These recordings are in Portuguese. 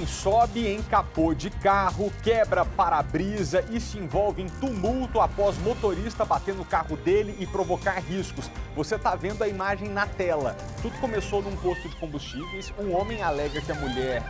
sobe em capô de carro, quebra para-brisa e se envolve em tumulto após motorista bater no carro dele e provocar riscos. Você está vendo a imagem na tela. Tudo começou num posto de combustíveis. Um homem alega que a mulher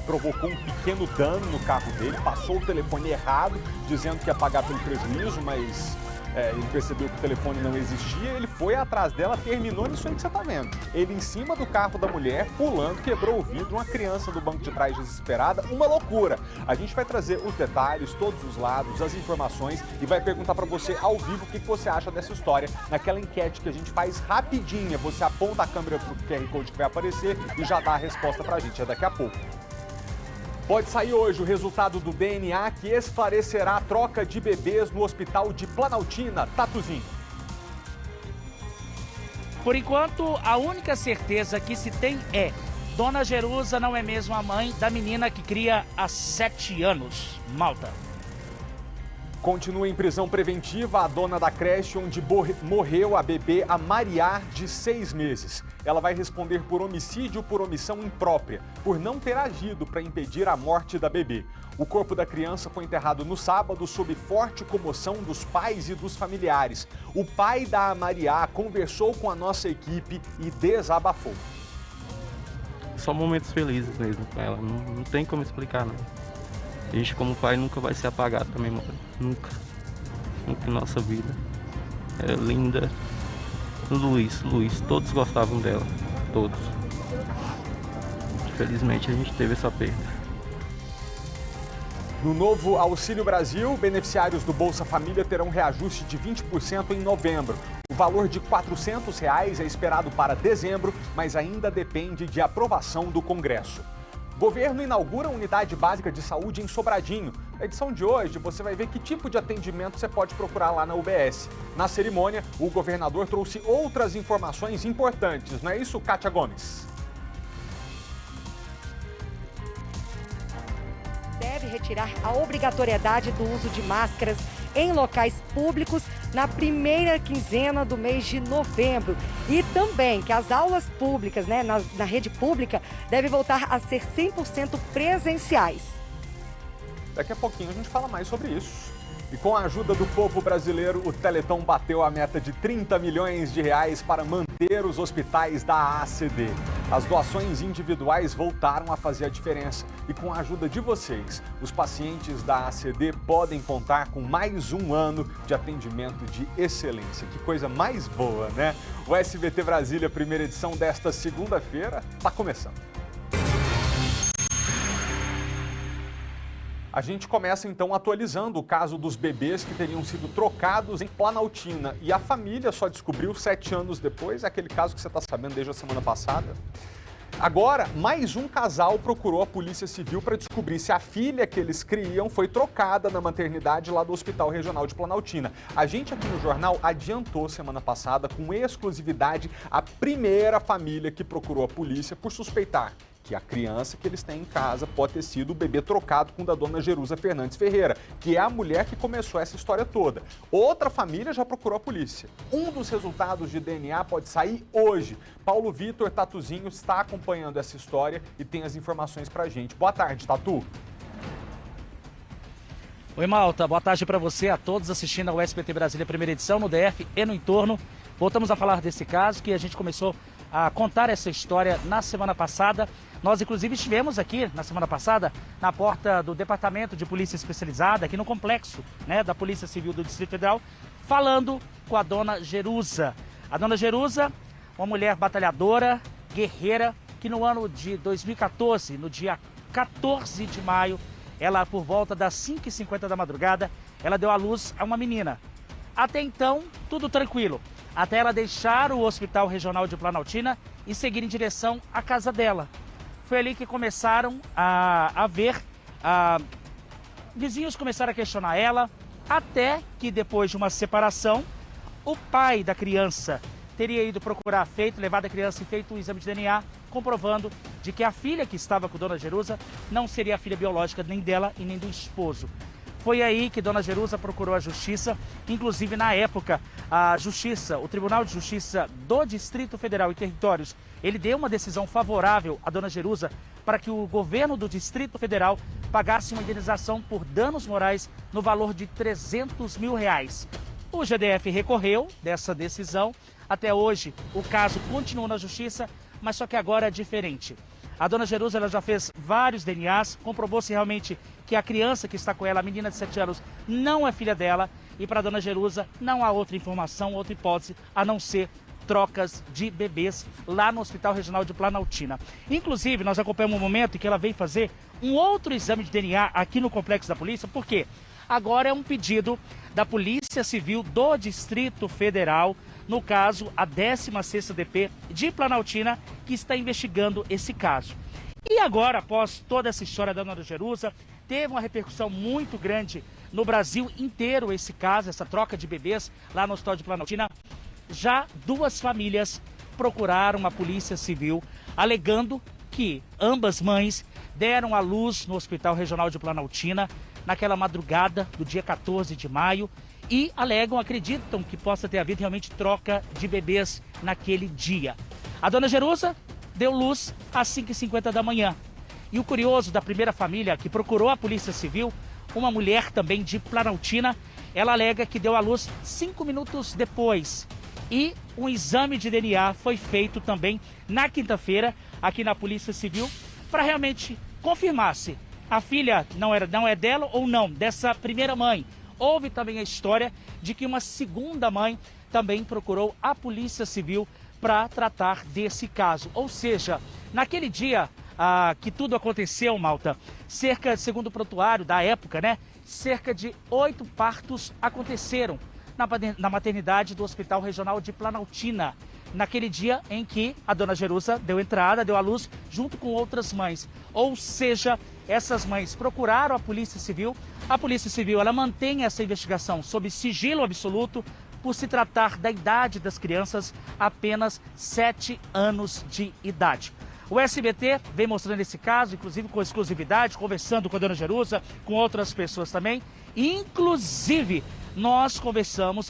provocou um pequeno dano no carro dele, passou o telefone errado, dizendo que ia pagar pelo prejuízo, mas ele percebeu que o telefone não existia, ele foi atrás dela, terminou nisso aí que você está vendo. Ele em cima do carro da mulher, pulando, quebrou o vidro, uma criança do banco de trás desesperada, uma loucura. A gente vai trazer os detalhes, todos os lados, as informações e vai perguntar para você ao vivo o que você acha dessa história, naquela enquete que a gente faz rapidinha. Você aponta a câmera para o QR Code que vai aparecer e já dá a resposta para a gente, é daqui a pouco. Pode sair hoje o resultado do DNA que esclarecerá a troca de bebês no hospital de Planaltina. Tatuzinho. Por enquanto, a única certeza que se tem é: Dona Jerusa não é mesmo a mãe da menina que cria há 7 anos. Malta. Continua em prisão preventiva a dona da creche onde morreu a bebê a Mariá, de 6 meses. Ela vai responder por homicídio por omissão imprópria, por não ter agido para impedir a morte da bebê. O corpo da criança foi enterrado no sábado sob forte comoção dos pais e dos familiares. O pai da Mariá conversou com a nossa equipe e desabafou. Só momentos felizes mesmo com ela, não tem como explicar, não. A gente como pai nunca vai se apagar também, mano. Nunca em nossa vida. Era linda. Luiz, todos gostavam dela, todos. Infelizmente a gente teve essa perda. No novo Auxílio Brasil, beneficiários do Bolsa Família terão reajuste de 20% em novembro. O valor de R$ 400 é esperado para dezembro, mas ainda depende de aprovação do Congresso. Governo inaugura a unidade básica de saúde em Sobradinho. Na edição de hoje, você vai ver que tipo de atendimento você pode procurar lá na UBS. Na cerimônia, o governador trouxe outras informações importantes. Não é isso, Kátia Gomes? Deve retirar a obrigatoriedade do uso de máscaras em locais públicos na primeira quinzena do mês de novembro. E também que as aulas públicas, na rede pública, devem voltar a ser 100% presenciais. Daqui a pouquinho a gente fala mais sobre isso. E com a ajuda do povo brasileiro, o Teleton bateu a meta de 30 milhões de reais para manter os hospitais da ACD. As doações individuais voltaram a fazer a diferença. E com a ajuda de vocês, os pacientes da ACD podem contar com mais um ano de atendimento de excelência. Que coisa mais boa, né? O SBT Brasília, primeira edição desta segunda-feira, está começando. A gente começa então atualizando o caso dos bebês que teriam sido trocados em Planaltina. E a família só descobriu 7 anos depois, aquele caso que você está sabendo desde a semana passada. Agora, mais um casal procurou a Polícia Civil para descobrir se a filha que eles criam foi trocada na maternidade lá do Hospital Regional de Planaltina. A gente aqui no jornal adiantou semana passada com exclusividade a primeira família que procurou a polícia por suspeitar que a criança que eles têm em casa pode ter sido o bebê trocado com o da dona Jerusa Fernandes Ferreira, que é a mulher que começou essa história toda. Outra família já procurou a polícia. Um dos resultados de DNA pode sair hoje. Paulo Vitor Tatuzinho está acompanhando essa história e tem as informações pra gente. Boa tarde, Tatu. Oi, Malta. Boa tarde para você, a todos assistindo ao SBT Brasília, primeira edição, no DF e no entorno. Voltamos a falar desse caso que a gente começou a contar essa história na semana passada. Nós, inclusive, estivemos aqui na semana passada na porta do Departamento de Polícia Especializada, aqui no complexo da Polícia Civil do Distrito Federal, falando com a dona Jerusa. A dona Jerusa, uma mulher batalhadora, guerreira, que no ano de 2014, no dia 14 de maio, ela, por volta das 5h50 da madrugada, ela deu à luz a uma menina. Até então, tudo tranquilo, até ela deixar o Hospital Regional de Planaltina e seguir em direção à casa dela. Foi ali que começaram a ver, vizinhos começaram a questionar ela, até que depois de uma separação, o pai da criança teria ido procurar, levado a criança e feito o exame de DNA, comprovando de que a filha que estava com Dona Jerusa não seria a filha biológica nem dela e nem do esposo. Foi aí que Dona Jerusa procurou a Justiça, inclusive na época a Justiça, o Tribunal de Justiça do Distrito Federal e Territórios, ele deu uma decisão favorável a Dona Jerusa para que o governo do Distrito Federal pagasse uma indenização por danos morais no valor de R$300 mil. O GDF recorreu dessa decisão. Até hoje o caso continua na Justiça, mas só que agora é diferente. A Dona Jerusa ela já fez vários DNAs, comprovou-se realmente que a criança que está com ela, a menina de 7 anos, não é filha dela. E para a Dona Jerusa não há outra informação, outra hipótese, a não ser trocas de bebês lá no Hospital Regional de Planaltina. Inclusive, nós acompanhamos um momento em que ela veio fazer um outro exame de DNA aqui no Complexo da Polícia, porque agora é um pedido da Polícia Civil do Distrito Federal, no caso, a 16ª DP de Planaltina, que está investigando esse caso. E agora, após toda essa história da Dona Jerusa, teve uma repercussão muito grande no Brasil inteiro esse caso, essa troca de bebês lá no Hospital de Planaltina. Já 2 famílias procuraram a Polícia Civil, alegando que ambas mães deram à luz no Hospital Regional de Planaltina naquela madrugada do dia 14 de maio e acreditam que possa ter havido realmente troca de bebês naquele dia. A Dona Jerusa deu luz às 5h50 da manhã. E o curioso da primeira família que procurou a Polícia Civil, uma mulher também de Planaltina, ela alega que deu à luz 5 minutos depois. E um exame de DNA foi feito também na quinta-feira aqui na Polícia Civil para realmente confirmar se a filha não é dela ou não, dessa primeira mãe. Houve também a história de que uma segunda mãe também procurou a Polícia Civil para tratar desse caso. Ou seja, naquele dia que tudo aconteceu, Malta, segundo o prontuário da época, né, cerca de 8 partos aconteceram na maternidade do Hospital Regional de Planaltina, naquele dia em que a Dona Jerusa deu à luz junto com outras mães. Ou seja, essas mães procuraram a Polícia Civil ela mantém essa investigação sob sigilo absoluto por se tratar da idade das crianças, apenas 7 anos de idade. O SBT vem mostrando esse caso, inclusive com exclusividade, conversando com a Dona Jerusa, com outras pessoas também. Inclusive, nós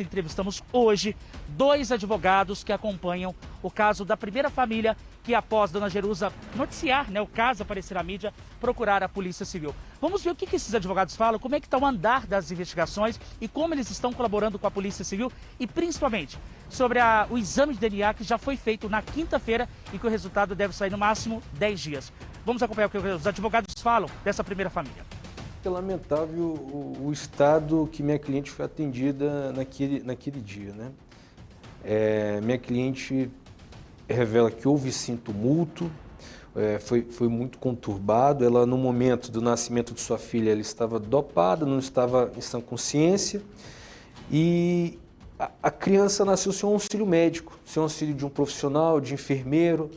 entrevistamos hoje 2 advogados que acompanham o caso da primeira família que, após Dona Jerusa noticiar, o caso aparecer na mídia, procurar a Polícia Civil. Vamos ver o que esses advogados falam, como é que está o andar das investigações e como eles estão colaborando com a Polícia Civil e, principalmente, sobre o exame de DNA que já foi feito na quinta-feira e que o resultado deve sair no máximo 10 dias. Vamos acompanhar o que os advogados falam dessa primeira família. É lamentável o estado que minha cliente foi atendida naquele dia, né? Minha cliente revela que houve sim tumulto, foi muito conturbado. Ela, no momento do nascimento de sua filha, ela estava dopada, não estava em sã consciência e a criança nasceu sem um auxílio médico, sem um auxílio de um profissional, de enfermeiro.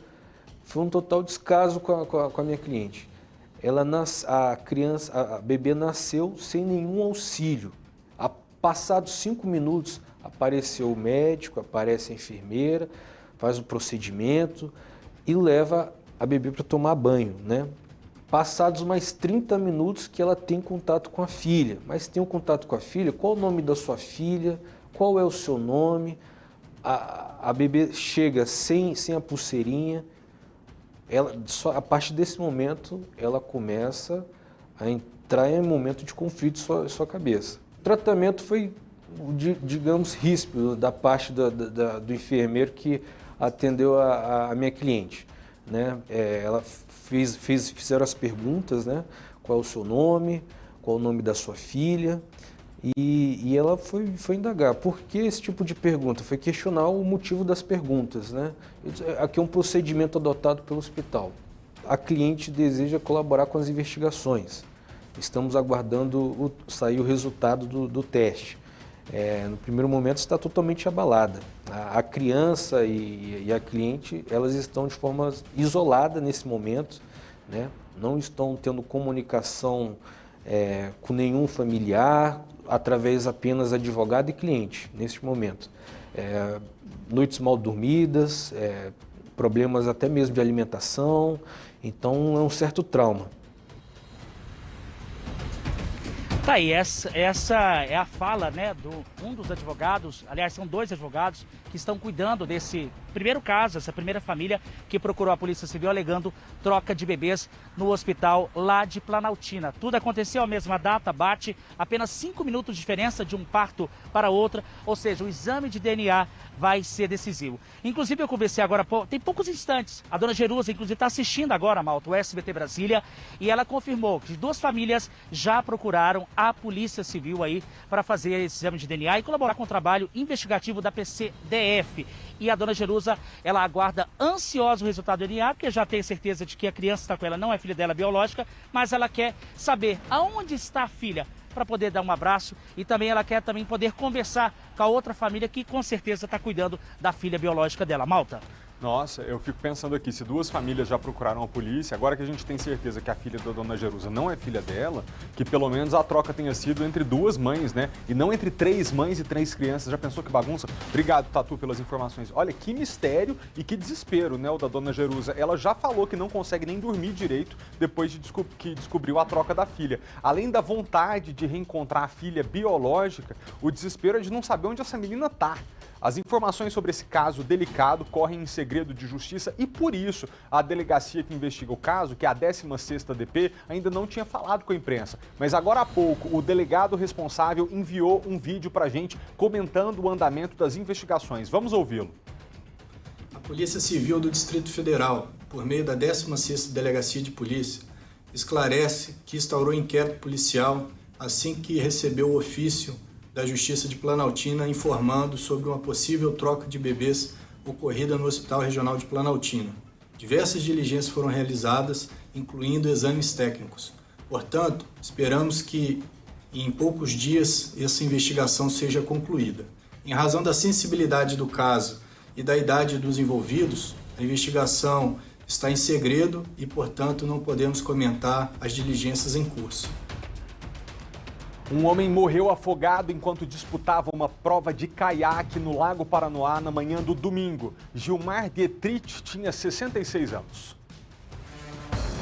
Foi um total descaso com a minha cliente. A bebê nasceu sem nenhum auxílio. Passados 5 minutos, apareceu o médico, aparece a enfermeira, faz o procedimento e leva a bebê para tomar banho, né? Passados mais 30 minutos que ela tem contato com a filha. Mas tem um contato com a filha, qual o nome da sua filha, qual é o seu nome? A bebê chega sem a pulseirinha. A partir desse momento, ela começa a entrar em um momento de conflito em sua cabeça. O tratamento foi, digamos, ríspido da parte do enfermeiro que atendeu a minha cliente, né? Ela fizeram as perguntas, né? Qual é o seu nome, qual é o nome da sua filha, e ela foi indagar. Por que esse tipo de pergunta? Foi questionar o motivo das perguntas, né? Aqui é um procedimento adotado pelo hospital. A cliente deseja colaborar com as investigações. Estamos aguardando sair o resultado do teste. No primeiro momento está totalmente abalada. A criança e a cliente, elas estão de forma isolada nesse momento, né? Não estão tendo comunicação com nenhum familiar, através apenas advogado e cliente, neste momento. Noites mal dormidas, problemas até mesmo de alimentação, então é um certo trauma. Tá aí, essa é a fala, né, um dos advogados, aliás, são 2 advogados que estão cuidando desse primeiro caso, essa primeira família que procurou a Polícia Civil alegando troca de bebês no hospital lá de Planaltina. Tudo aconteceu à mesma data, bate apenas 5 minutos de diferença de um parto para outro, ou seja, o exame de DNA vai ser decisivo. Inclusive, eu conversei agora, tem poucos instantes, a dona Jerusa, inclusive, está assistindo agora, Malta, o SBT Brasília, e ela confirmou que 2 famílias já procuraram a Polícia Civil aí para fazer esse exame de DNA e colaborar com o trabalho investigativo da PCDF. E a dona Jerusa, ela aguarda ansiosa o resultado do DNA, porque já tem certeza de que a criança está com ela, não é filha dela biológica, mas ela quer saber aonde está a filha para poder dar um abraço e também ela quer também poder conversar com a outra família que com certeza está cuidando da filha biológica dela. Malta. Nossa, eu fico pensando aqui, se 2 famílias já procuraram a polícia, agora que a gente tem certeza que a filha da dona Jerusa não é filha dela, que pelo menos a troca tenha sido entre 2 mães, né? E não entre 3 mães e 3 crianças. Já pensou que bagunça? Obrigado, Tatu, pelas informações. Olha, que mistério e que desespero, né, o da dona Jerusa. Ela já falou que não consegue nem dormir direito depois de que descobriu a troca da filha. Além da vontade de reencontrar a filha biológica, o desespero é de não saber onde essa menina tá. As informações sobre esse caso delicado correm em segredo de justiça e, por isso, a delegacia que investiga o caso, que é a 16ª DP, ainda não tinha falado com a imprensa. Mas agora há pouco, o delegado responsável enviou um vídeo para a gente comentando o andamento das investigações. Vamos ouvi-lo. A Polícia Civil do Distrito Federal, por meio da 16ª Delegacia de Polícia, esclarece que instaurou inquérito policial assim que recebeu o ofício da Justiça de Planaltina informando sobre uma possível troca de bebês ocorrida no Hospital Regional de Planaltina. Diversas diligências foram realizadas, incluindo exames técnicos. Portanto, esperamos que em poucos dias essa investigação seja concluída. Em razão da sensibilidade do caso e da idade dos envolvidos, a investigação está em segredo e, portanto, não podemos comentar as diligências em curso. Um homem morreu afogado enquanto disputava uma prova de caiaque no Lago Paranoá na manhã do domingo. Gilmar Dietrich tinha 66 anos.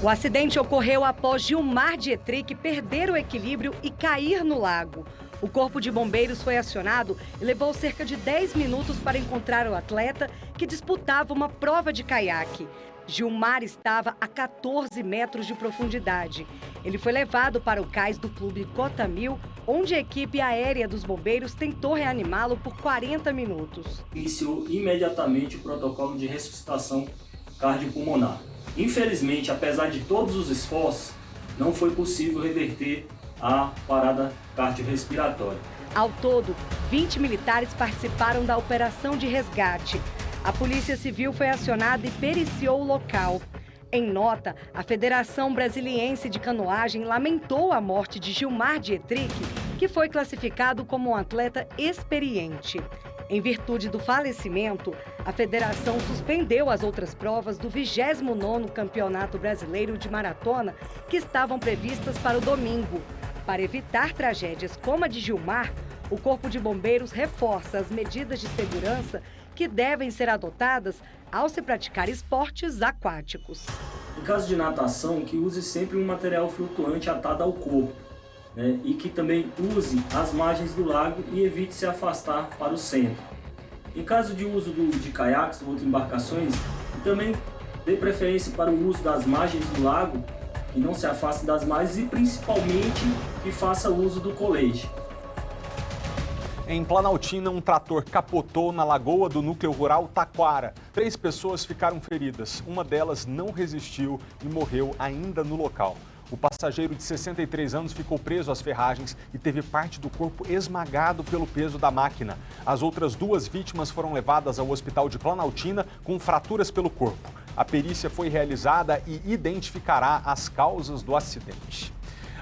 O acidente ocorreu após Gilmar Dietrich perder o equilíbrio e cair no lago. O corpo de bombeiros foi acionado e levou cerca de 10 minutos para encontrar o atleta que disputava uma prova de caiaque. Gilmar estava a 14 metros de profundidade. Ele foi levado para o cais do Clube Cotamil, onde a equipe aérea dos bombeiros tentou reanimá-lo por 40 minutos. Iniciou imediatamente o protocolo de ressuscitação cardiopulmonar. Infelizmente, apesar de todos os esforços, não foi possível reverter a parada cardiorrespiratória. Ao todo, 20 militares participaram da operação de resgate. A Polícia Civil foi acionada e periciou o local. Em nota, a Federação Brasiliense de Canoagem lamentou a morte de Gilmar Dietrich, que foi classificado como um atleta experiente. Em virtude do falecimento, a federação suspendeu as outras provas do 29º Campeonato Brasileiro de Maratona, que estavam previstas para o domingo. Para evitar tragédias como a de Gilmar, o Corpo de Bombeiros reforça as medidas de segurança que devem ser adotadas ao se praticar esportes aquáticos. Em caso de natação, que use sempre um material flutuante atado ao corpo, né? E que também use as margens do lago e evite se afastar para o centro. Em caso de uso de caiaques ou outras embarcações, também dê preferência para o uso das margens do lago e não se afaste das margens e principalmente que faça uso do colete. Em Planaltina, um trator capotou na lagoa do núcleo rural Taquara. 3 pessoas ficaram feridas. Uma delas não resistiu e morreu ainda no local. O passageiro de 63 anos ficou preso às ferragens e teve parte do corpo esmagado pelo peso da máquina. As outras 2 vítimas foram levadas ao hospital de Planaltina com fraturas pelo corpo. A perícia foi realizada e identificará as causas do acidente.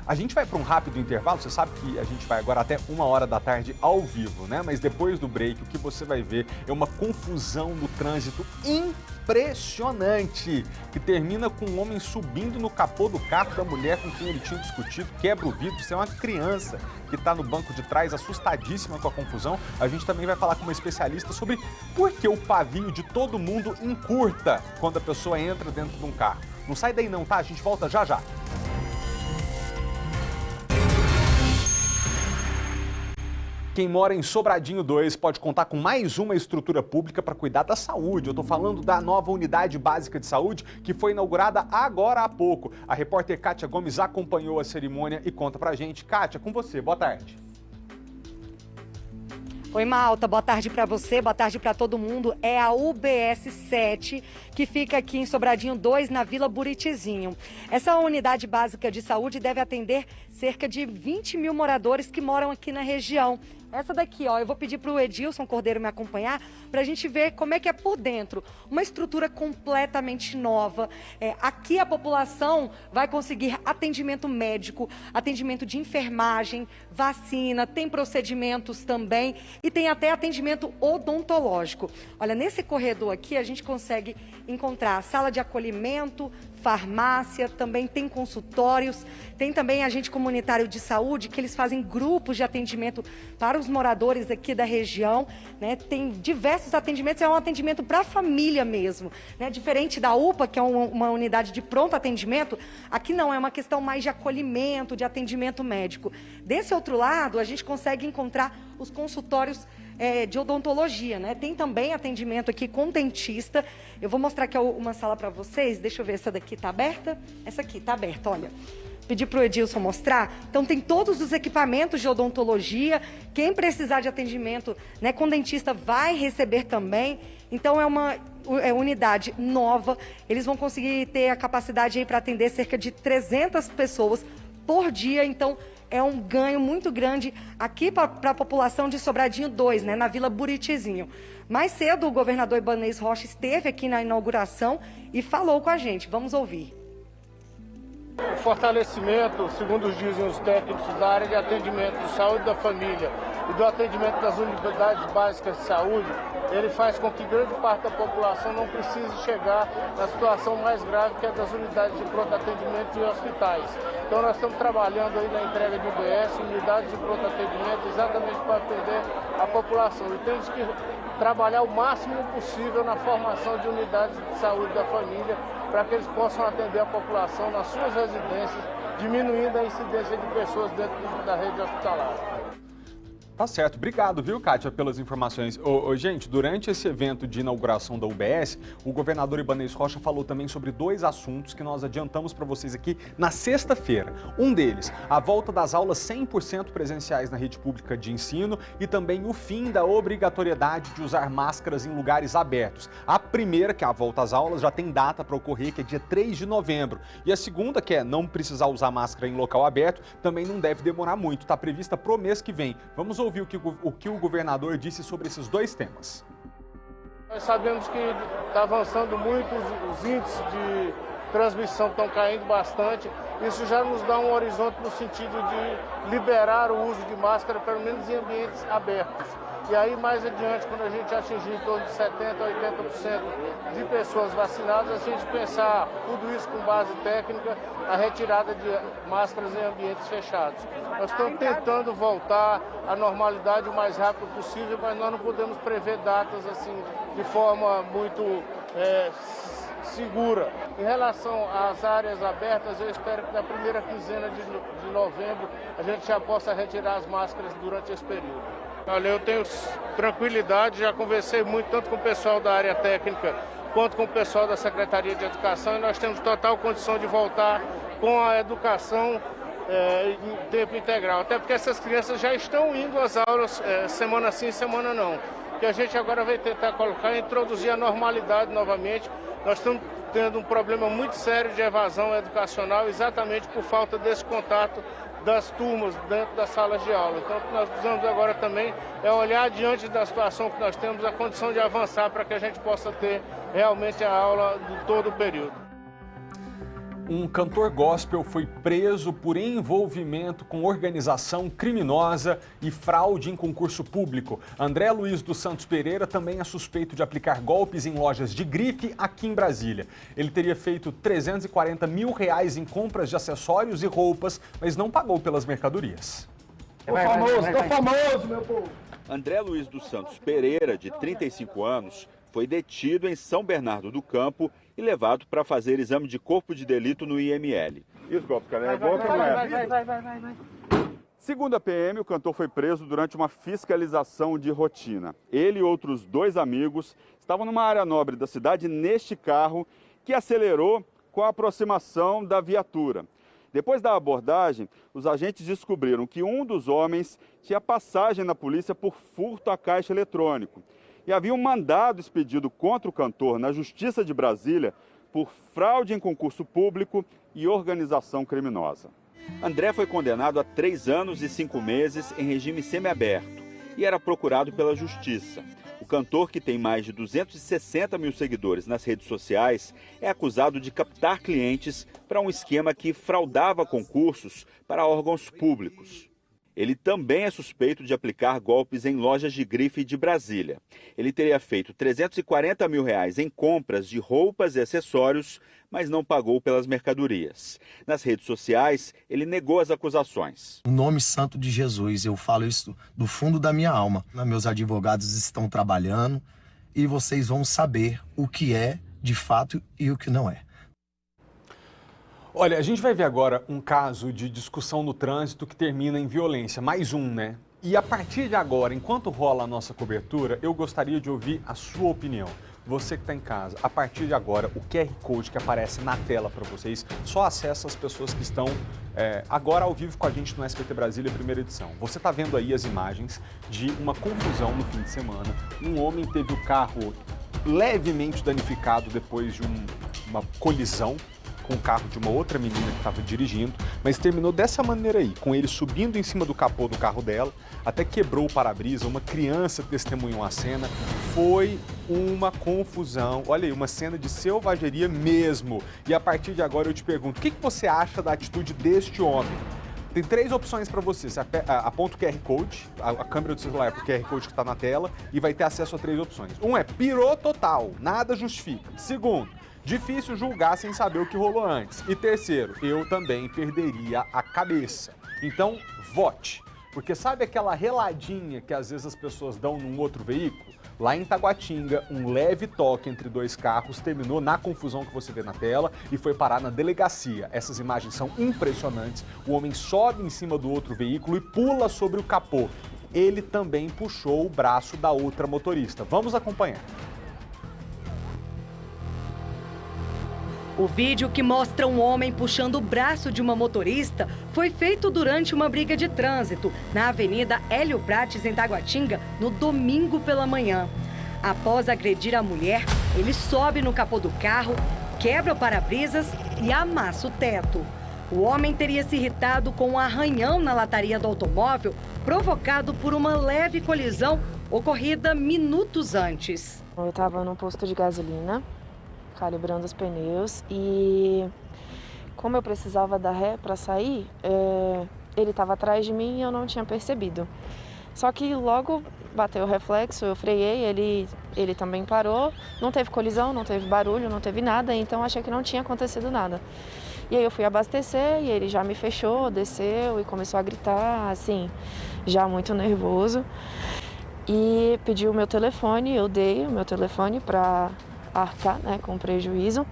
A gente vai para um rápido intervalo, você sabe que a gente vai agora até 1h da tarde ao vivo, né? Mas depois do break, o que você vai ver é uma confusão no trânsito impressionante, que termina com um homem subindo no capô do carro da mulher com quem ele tinha discutido, quebra o vidro, isso é uma criança que está no banco de trás, assustadíssima com a confusão. A gente também vai falar com uma especialista sobre por que o pavio de todo mundo encurta quando a pessoa entra dentro de um carro. Não sai daí não, tá? A gente volta já já. Quem mora em Sobradinho 2 pode contar com mais uma estrutura pública para cuidar da saúde. Eu estou falando da nova Unidade Básica de Saúde, que foi inaugurada agora há pouco. A repórter Kátia Gomes acompanhou a cerimônia e conta pra gente. Kátia, com você. Boa tarde. Oi, Malta, boa tarde para você, boa tarde para todo mundo. É a UBS 7, que fica aqui em Sobradinho 2, na Vila Buritizinho. Essa unidade básica de saúde deve atender cerca de 20 mil moradores que moram aqui na região. Essa daqui, ó, eu vou pedir para o Edilson Cordeiro me acompanhar para a gente ver como é que é por dentro. Uma estrutura completamente nova. Aqui a população vai conseguir atendimento médico, atendimento de enfermagem, vacina, tem procedimentos também e tem até atendimento odontológico. Olha, nesse corredor aqui a gente consegue encontrar sala de acolhimento, farmácia, também tem consultórios, tem também agente comunitário de saúde, que eles fazem grupos de atendimento para os moradores aqui da região, né? Tem diversos atendimentos, é um atendimento para a família mesmo, né? Diferente da UPA, que é uma unidade de pronto atendimento, aqui não, é uma questão mais de acolhimento, de atendimento médico. Desse outro lado, a gente consegue encontrar os consultórios de odontologia, né? Tem também atendimento aqui com dentista. Eu vou mostrar aqui uma sala para vocês. Deixa eu ver, essa daqui tá aberta? Essa aqui tá aberta, olha. Pedir para o Edilson mostrar. Então tem todos os equipamentos de odontologia. Quem precisar de atendimento, né, com dentista vai receber também. Então é uma unidade nova. Eles vão conseguir ter a capacidade aí para atender cerca de 300 pessoas por dia. Então é um ganho muito grande aqui para a população de Sobradinho 2, né, na Vila Buritizinho. Mais cedo, o governador Ibanez Rocha esteve aqui na inauguração e falou com a gente. Vamos ouvir. O fortalecimento, segundo os dizem os técnicos da área de atendimento de saúde da família e do atendimento das unidades básicas de saúde, ele faz com que grande parte da população não precise chegar na situação mais grave, que é das unidades de pronto atendimento e hospitais. Então nós estamos trabalhando aí na entrega de UBS, unidades de pronto atendimento, exatamente para atender a população. E temos que trabalhar o máximo possível na formação de unidades de saúde da família, para que eles possam atender a população nas suas residências, diminuindo a incidência de pessoas dentro da rede hospitalar. Tá certo. Obrigado, viu, Kátia, pelas informações. Gente, durante esse evento de inauguração da UBS, o governador Ibanez Rocha falou também sobre dois assuntos que nós adiantamos para vocês aqui na sexta-feira. Um deles, a volta das aulas 100% presenciais na rede pública de ensino e também o fim da obrigatoriedade de usar máscaras em lugares abertos. A primeira, que é a volta às aulas, já tem data para ocorrer, que é dia 3 de novembro. E a segunda, que é não precisar usar máscara em local aberto, também não deve demorar muito. Está prevista para o mês que vem. Vamos ouvir o que o governador disse sobre esses dois temas. Nós sabemos que está avançando muito, os índices de transmissão estão caindo bastante. Isso já nos dá um horizonte no sentido de liberar o uso de máscara, pelo menos em ambientes abertos. E aí, mais adiante, quando a gente atingir em torno de 70% a 80% de pessoas vacinadas, a gente pensar tudo isso com base técnica, a retirada de máscaras em ambientes fechados. Nós estamos tentando voltar à normalidade o mais rápido possível, mas nós não podemos prever datas assim de forma muito segura. Em relação às áreas abertas, eu espero que na primeira quinzena de novembro a gente já possa retirar as máscaras durante esse período. Olha, eu tenho tranquilidade, já conversei muito tanto com o pessoal da área técnica quanto com o pessoal da Secretaria de Educação, e nós temos total condição de voltar com a educação em tempo integral, até porque essas crianças já estão indo às aulas semana sim, semana não. Que a gente agora vai tentar introduzir a normalidade novamente. Nós estamos tendo um problema muito sério de evasão educacional, exatamente por falta desse contato das turmas dentro das salas de aula. Então, o que nós precisamos agora também é olhar diante da situação que nós temos, a condição de avançar para que a gente possa ter realmente a aula de todo o período. Um cantor gospel foi preso por envolvimento com organização criminosa e fraude em concurso público. André Luiz dos Santos Pereira também é suspeito de aplicar golpes em lojas de grife aqui em Brasília. Ele teria feito R$340 mil em compras de acessórios e roupas, mas não pagou pelas mercadorias. Tô famoso, meu povo! André Luiz dos Santos Pereira, de 35 anos, foi detido em São Bernardo do Campo e levado para fazer exame de corpo de delito no IML. E os golpes, cara? É golpe ou não é? Vai. Segundo a PM, o cantor foi preso durante uma fiscalização de rotina. Ele e outros 2 amigos estavam numa área nobre da cidade neste carro que acelerou com a aproximação da viatura. Depois da abordagem, os agentes descobriram que um dos homens tinha passagem na polícia por furto a caixa eletrônico. E havia um mandado expedido contra o cantor na Justiça de Brasília por fraude em concurso público e organização criminosa. André foi condenado a 3 anos e 5 meses em regime semiaberto e era procurado pela Justiça. O cantor, que tem mais de 260 mil seguidores nas redes sociais, é acusado de captar clientes para um esquema que fraudava concursos para órgãos públicos. Ele também é suspeito de aplicar golpes em lojas de grife de Brasília. Ele teria feito R$ 340 mil em compras de roupas e acessórios, mas não pagou pelas mercadorias. Nas redes sociais, ele negou as acusações. Em nome santo de Jesus, eu falo isso do fundo da minha alma. Meus advogados estão trabalhando e vocês vão saber o que é de fato e o que não é. Olha, a gente vai ver agora um caso de discussão no trânsito que termina em violência. Mais um, né? E a partir de agora, enquanto rola a nossa cobertura, eu gostaria de ouvir a sua opinião. Você que está em casa, a partir de agora, o QR Code que aparece na tela para vocês, só acessa as pessoas que estão agora ao vivo com a gente no SBT Brasília, primeira edição. Você está vendo aí as imagens de uma confusão no fim de semana. Um homem teve o carro levemente danificado depois de uma colisão com o carro de uma outra menina que estava dirigindo, mas terminou dessa maneira aí, com ele subindo em cima do capô do carro dela, até quebrou o para-brisa, uma criança testemunhou a cena, foi uma confusão, olha aí, uma cena de selvageria mesmo. E a partir de agora eu te pergunto, o que você acha da atitude deste homem? Tem 3 opções para você, você aponta o QR Code, a câmera do celular para o QR Code que está na tela e vai ter acesso a 3 opções. Um é pirou total, nada justifica. Segundo, difícil julgar sem saber o que rolou antes. E terceiro, eu também perderia a cabeça. Então, vote. Porque sabe aquela reladinha que às vezes as pessoas dão num outro veículo? Lá em Taguatinga, um leve toque entre 2 carros terminou na confusão que você vê na tela e foi parar na delegacia. Essas imagens são impressionantes. O homem sobe em cima do outro veículo e pula sobre o capô. Ele também puxou o braço da outra motorista. Vamos acompanhar. O vídeo que mostra um homem puxando o braço de uma motorista foi feito durante uma briga de trânsito na Avenida Hélio Prates, em Taguatinga, no domingo pela manhã. Após agredir a mulher, ele sobe no capô do carro, quebra o para-brisas e amassa o teto. O homem teria se irritado com um arranhão na lataria do automóvel, provocado por uma leve colisão ocorrida minutos antes. Eu estava num posto de gasolina, calibrando os pneus, e como eu precisava dar ré para sair, ele estava atrás de mim e eu não tinha percebido. Só que logo bateu o reflexo, eu freiei, ele também parou, não teve colisão, não teve barulho, não teve nada, então achei que não tinha acontecido nada. E aí eu fui abastecer e ele já me fechou, desceu e começou a gritar, assim, já muito nervoso. E pediu o meu telefone, eu dei o meu telefone para arcar, né, com prejuízo,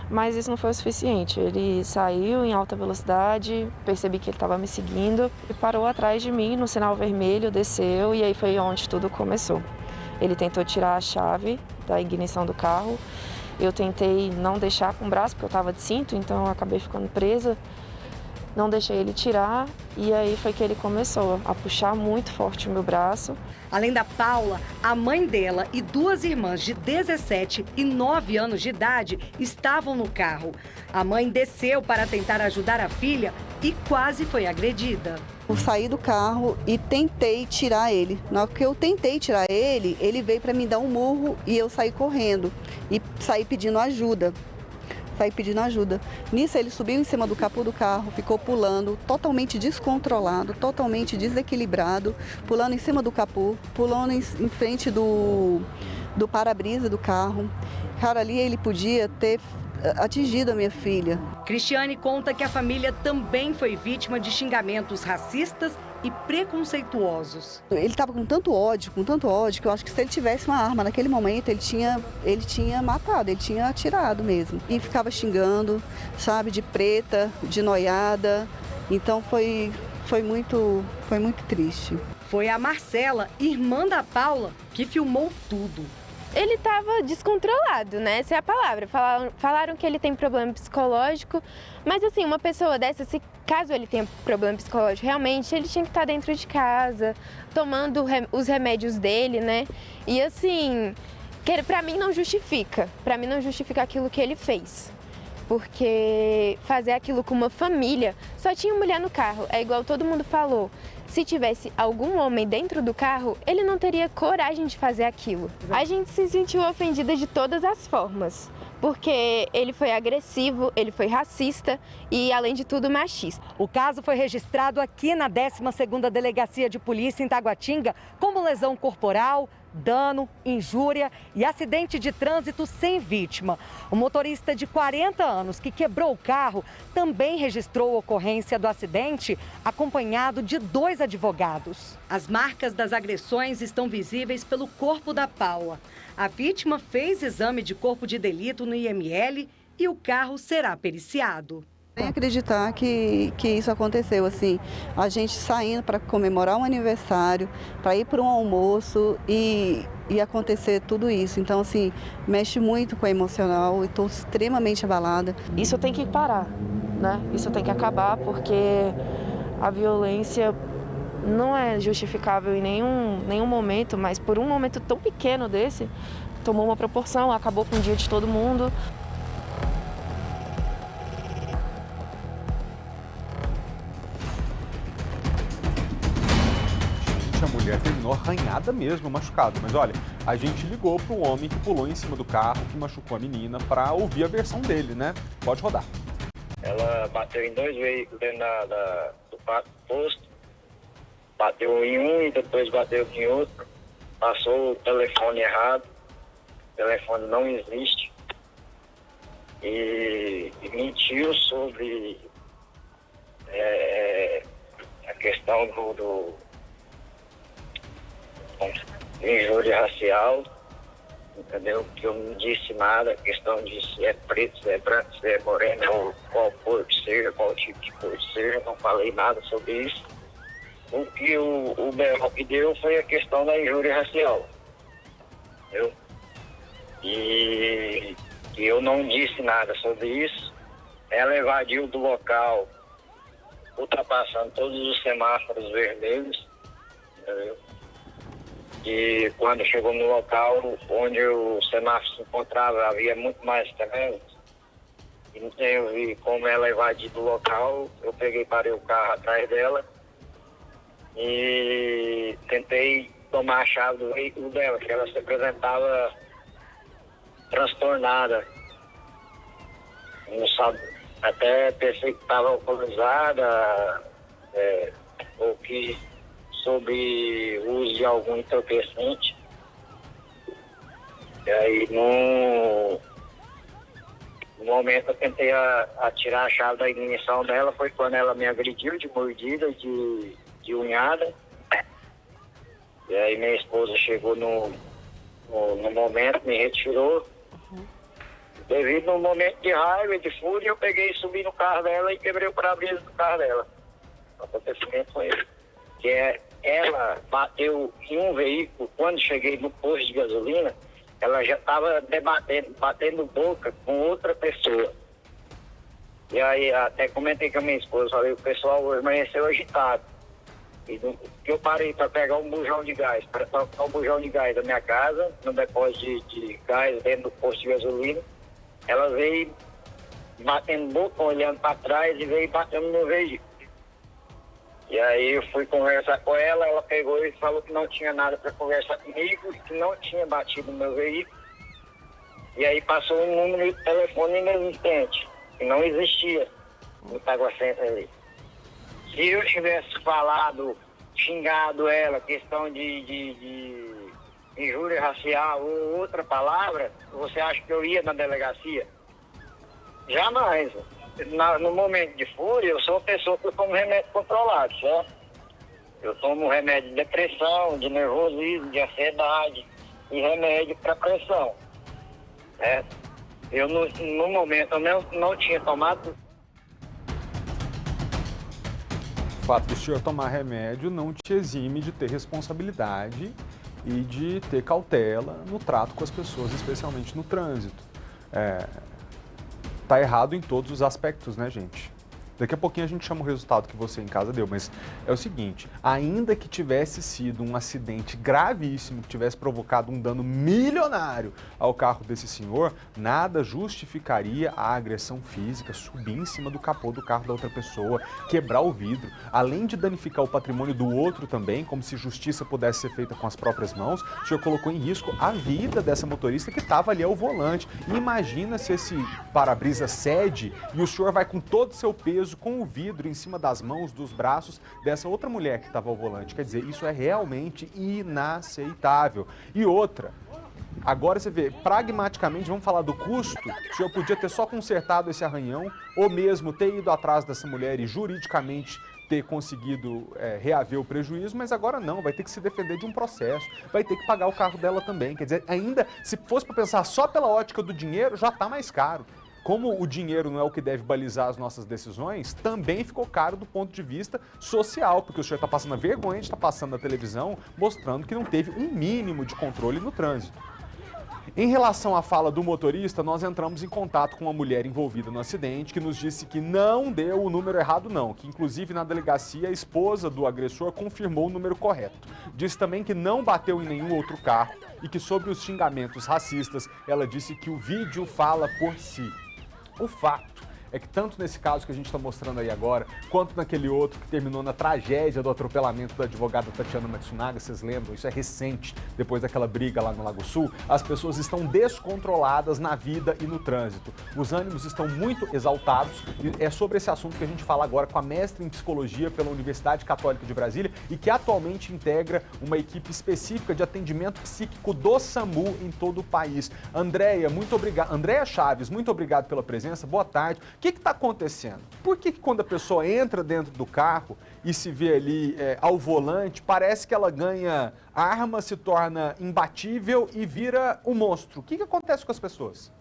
mas isso não foi o suficiente. Ele saiu em alta velocidade, percebi que ele estava me seguindo e parou atrás de mim no sinal vermelho, desceu e aí foi onde tudo começou. Ele tentou tirar a chave da ignição do carro, eu tentei não deixar com o braço porque eu estava de cinto, então eu acabei ficando presa. Não deixei ele tirar e aí foi que ele começou a puxar muito forte o meu braço. Além da Paula, a mãe dela e 2 irmãs de 17 e 9 anos de idade estavam no carro. A mãe desceu para tentar ajudar a filha e quase foi agredida. Eu saí do carro e tentei tirar ele. Na hora que eu tentei tirar ele, ele veio para me dar um murro e eu saí correndo e saí pedindo ajuda. Nisso ele subiu em cima do capô do carro, ficou pulando, totalmente descontrolado, totalmente desequilibrado, pulando em cima do capô, pulando em frente do para-brisa do carro. Cara, ali ele podia ter atingido a minha filha. Cristiane conta que a família também foi vítima de xingamentos racistas e preconceituosos. Ele estava com tanto ódio, que eu acho que se ele tivesse uma arma naquele momento, ele tinha matado, ele tinha atirado mesmo. E ficava xingando, sabe, de preta, de noiada. Então foi foi muito triste. Foi a Marcela, irmã da Paula, que filmou tudo. Ele estava descontrolado, né? Essa é a palavra. Falaram que ele tem problema psicológico, mas assim, uma pessoa dessa, caso ele tenha problema psicológico, realmente ele tinha que estar dentro de casa, tomando os remédios dele, né? E assim, pra mim não justifica aquilo que ele fez. Porque fazer aquilo com uma família, só tinha mulher no carro, é igual todo mundo falou. Se tivesse algum homem dentro do carro, ele não teria coragem de fazer aquilo. A gente se sentiu ofendida de todas as formas, porque ele foi agressivo, ele foi racista e, além de tudo, machista. O caso foi registrado aqui na 12ª Delegacia de Polícia em Taguatinga como lesão corporal, dano, injúria e acidente de trânsito sem vítima. O motorista de 40 anos que quebrou o carro também registrou a ocorrência do acidente, acompanhado de 2 advogados. As marcas das agressões estão visíveis pelo corpo da Paula. A vítima fez exame de corpo de delito no IML e o carro será periciado. Nem acreditar que isso aconteceu, assim, a gente saindo para comemorar um aniversário, para ir para um almoço e acontecer tudo isso. Então, assim, mexe muito com o emocional e estou extremamente abalada. Isso tem que parar, né? Isso tem que acabar, porque a violência não é justificável em nenhum momento, mas por um momento tão pequeno desse, tomou uma proporção, acabou com o dia de todo mundo. A mulher terminou arranhada mesmo, machucada. Mas olha, a gente ligou pro homem que pulou em cima do carro, que machucou a menina, para ouvir a versão dele, né? Pode rodar. Ela bateu em 2 veículos dentro do posto, bateu em um e depois bateu em outro, passou o telefone errado, o telefone não existe, e mentiu sobre a questão do injúria racial, entendeu? Que eu não disse nada, questão de se é preto, se é branco, se é moreno, ou qual cor que seja, qual tipo de cor que seja, não falei nada sobre isso. O que o BO que deu foi a questão da injúria racial, entendeu? E eu não disse nada sobre isso. Ela evadiu do local, ultrapassando todos os semáforos vermelhos, entendeu? E quando chegou no local onde o semáforo se encontrava, havia muito mais trânsito. Então eu vi como ela evadiu do local, eu parei o carro atrás dela e tentei tomar a chave do veículo dela, que ela se apresentava transtornada. Não sabe, até pensei que estava alcoolizada, ou que sobre o uso de algum entorpecente. E aí, no momento, eu tentei atirar a chave da ignição dela, foi quando ela me agrediu de mordida, de unhada. E aí, minha esposa chegou no momento, me retirou. Devido a um momento de raiva, de fúria, eu peguei e subi no carro dela e quebrei o para-brisa do carro dela. O acontecimento foi esse. Que ela bateu em um veículo, quando cheguei no posto de gasolina, ela já estava batendo boca com outra pessoa. E aí até comentei com a minha esposa, falei, o pessoal amanheceu agitado. E que eu parei para pegar um bujão de gás, para tocar o bujão de gás da minha casa, no depósito de gás dentro do posto de gasolina. Ela veio batendo boca, olhando para trás e veio batendo no veículo. E aí eu fui conversar com ela, ela pegou e falou que não tinha nada para conversar comigo, que não tinha batido no meu veículo. E aí passou um número de telefone inexistente, que não existia no Taguacenta ali. Se eu tivesse falado, xingado ela, questão de injúria racial ou outra palavra, você acha que eu ia na delegacia? Jamais. No momento de fúria, eu sou uma pessoa que toma remédio controlado, certo? Eu tomo remédio de depressão, de nervosismo, de ansiedade e remédio para pressão, certo? Eu, no momento, eu não tinha tomado. fato do senhor tomar remédio não te exime de ter responsabilidade e de ter cautela no trato com as pessoas, especialmente no trânsito. Tá errado em todos os aspectos, né, gente? Daqui a pouquinho a gente chama o resultado que você em casa deu, mas é o seguinte, ainda que tivesse sido um acidente gravíssimo, que tivesse provocado um dano milionário ao carro desse senhor, nada justificaria a agressão física, subir em cima do capô do carro da outra pessoa, quebrar o vidro, além de danificar o patrimônio do outro também, como se justiça pudesse ser feita com as próprias mãos, o senhor colocou em risco a vida dessa motorista que estava ali ao volante. E imagina se esse para-brisa cede e o senhor vai com todo o seu peso com o vidro em cima das mãos, dos braços dessa outra mulher que estava ao volante. Quer dizer, isso é realmente inaceitável. E outra, agora você vê, pragmaticamente, vamos falar do custo, o senhor podia ter só consertado esse arranhão ou mesmo ter ido atrás dessa mulher e juridicamente ter conseguido reaver o prejuízo, mas agora não, vai ter que se defender de um processo, vai ter que pagar o carro dela também. Quer dizer, ainda se fosse para pensar só pela ótica do dinheiro, já está mais caro. Como o dinheiro não é o que deve balizar as nossas decisões, também ficou caro do ponto de vista social, porque o senhor está passando a vergonha de estar passando na televisão, mostrando que não teve um mínimo de controle no trânsito. Em relação à fala do motorista, nós entramos em contato com uma mulher envolvida no acidente que nos disse que não deu o número errado não, que inclusive na delegacia a esposa do agressor confirmou o número correto. Disse também que não bateu em nenhum outro carro e que sobre os xingamentos racistas, ela disse que o vídeo fala por si. O fato é que tanto nesse caso que a gente está mostrando aí agora, quanto naquele outro que terminou na tragédia do atropelamento da advogada Tatiana Matsunaga, vocês lembram? Isso é recente, depois daquela briga lá no Lago Sul. As pessoas estão descontroladas na vida e no trânsito. Os ânimos estão muito exaltados e é sobre esse assunto que a gente fala agora com a mestre em psicologia pela Universidade Católica de Brasília e que atualmente integra uma equipe específica de atendimento psíquico do SAMU em todo o país. Andréia, muito obrigado. Andréia Chaves, muito obrigado pela presença. Boa tarde. O que está acontecendo? Por que quando a pessoa entra dentro do carro e se vê ali ao volante, parece que ela ganha arma, se torna imbatível e vira um monstro? O que acontece com as pessoas?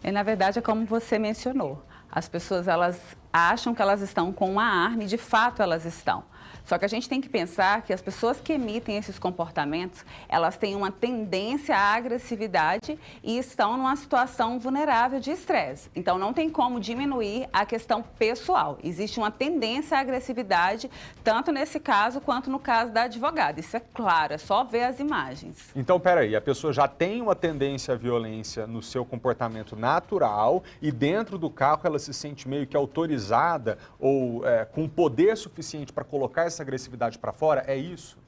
Na verdade, é como você mencionou. As pessoas, elas acham que elas estão com uma arma e, de fato, elas estão. Só que a gente tem que pensar que as pessoas que emitem esses comportamentos, elas têm uma tendência à agressividade e estão numa situação vulnerável de estresse. Então, não tem como diminuir a questão pessoal. Existe uma tendência à agressividade, tanto nesse caso quanto no caso da advogada. Isso é claro, é só ver as imagens. Então, peraí, a pessoa já tem uma tendência à violência no seu comportamento natural e dentro do carro ela se sente meio que autorizada ou com poder suficiente para colocar essa agressividade para fora, é isso?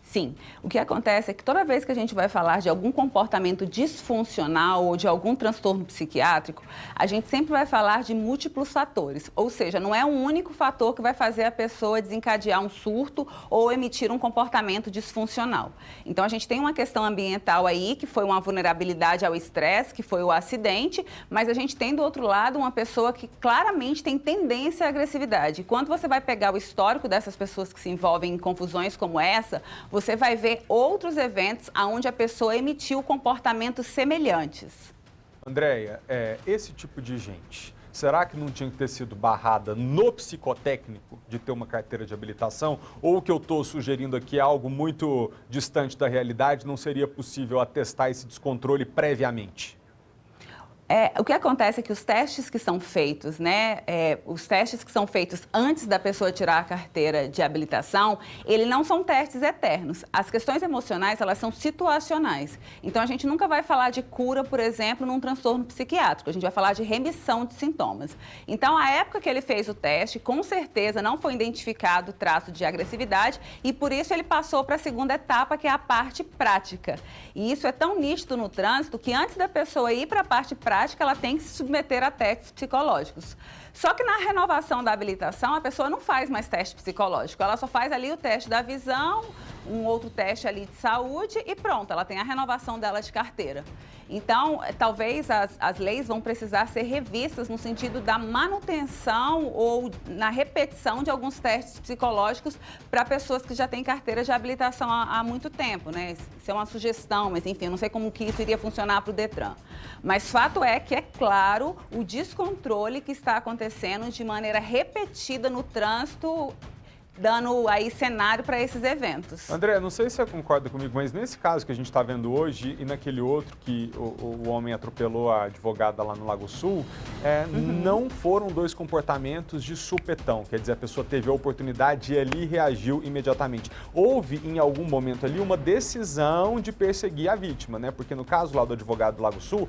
Sim. O que acontece é que toda vez que a gente vai falar de algum comportamento disfuncional ou de algum transtorno psiquiátrico, a gente sempre vai falar de múltiplos fatores. Ou seja, não é um único fator que vai fazer a pessoa desencadear um surto ou emitir um comportamento disfuncional. Então, a gente tem uma questão ambiental aí, que foi uma vulnerabilidade ao estresse, que foi o acidente, mas a gente tem do outro lado uma pessoa que claramente tem tendência à agressividade. E quando você vai pegar o histórico dessas pessoas que se envolvem em confusões como essa, você vai ver outros eventos onde a pessoa emitiu comportamentos semelhantes. Andréia, esse tipo de gente, será que não tinha que ter sido barrada no psicotécnico de ter uma carteira de habilitação? Ou o que eu estou sugerindo aqui é algo muito distante da realidade, não seria possível atestar esse descontrole previamente? O que acontece é que os testes que são feitos, os testes que são feitos antes da pessoa tirar a carteira de habilitação, eles não são testes eternos. As questões emocionais, elas são situacionais. Então, a gente nunca vai falar de cura, por exemplo, num transtorno psiquiátrico. A gente vai falar de remissão de sintomas. Então, a época que ele fez o teste, com certeza não foi identificado traço de agressividade e, por isso, ele passou para a segunda etapa, que é a parte prática. E isso é tão nítido no trânsito que, antes da pessoa ir para a parte prática, ela tem que se submeter a testes psicológicos. Só que na renovação da habilitação, a pessoa não faz mais teste psicológico, ela só faz ali o teste da visão, um outro teste ali de saúde e pronto, ela tem a renovação dela de carteira. Então, talvez as leis vão precisar ser revistas no sentido da manutenção ou na repetição de alguns testes psicológicos para pessoas que já têm carteira de habilitação há muito tempo, né? Isso é uma sugestão, mas enfim, eu não sei como que isso iria funcionar para o Detran. Mas fato é que, é claro, o descontrole que está acontecendo de maneira repetida no trânsito, dando aí cenário para esses eventos. André, não sei se você concorda comigo, mas nesse caso que a gente está vendo hoje e naquele outro que o homem atropelou a advogada lá no Lago Sul, não foram dois comportamentos de supetão, quer dizer, a pessoa teve a oportunidade e ali reagiu imediatamente. Houve em algum momento ali uma decisão de perseguir a vítima, né? Porque no caso lá do advogado do Lago Sul,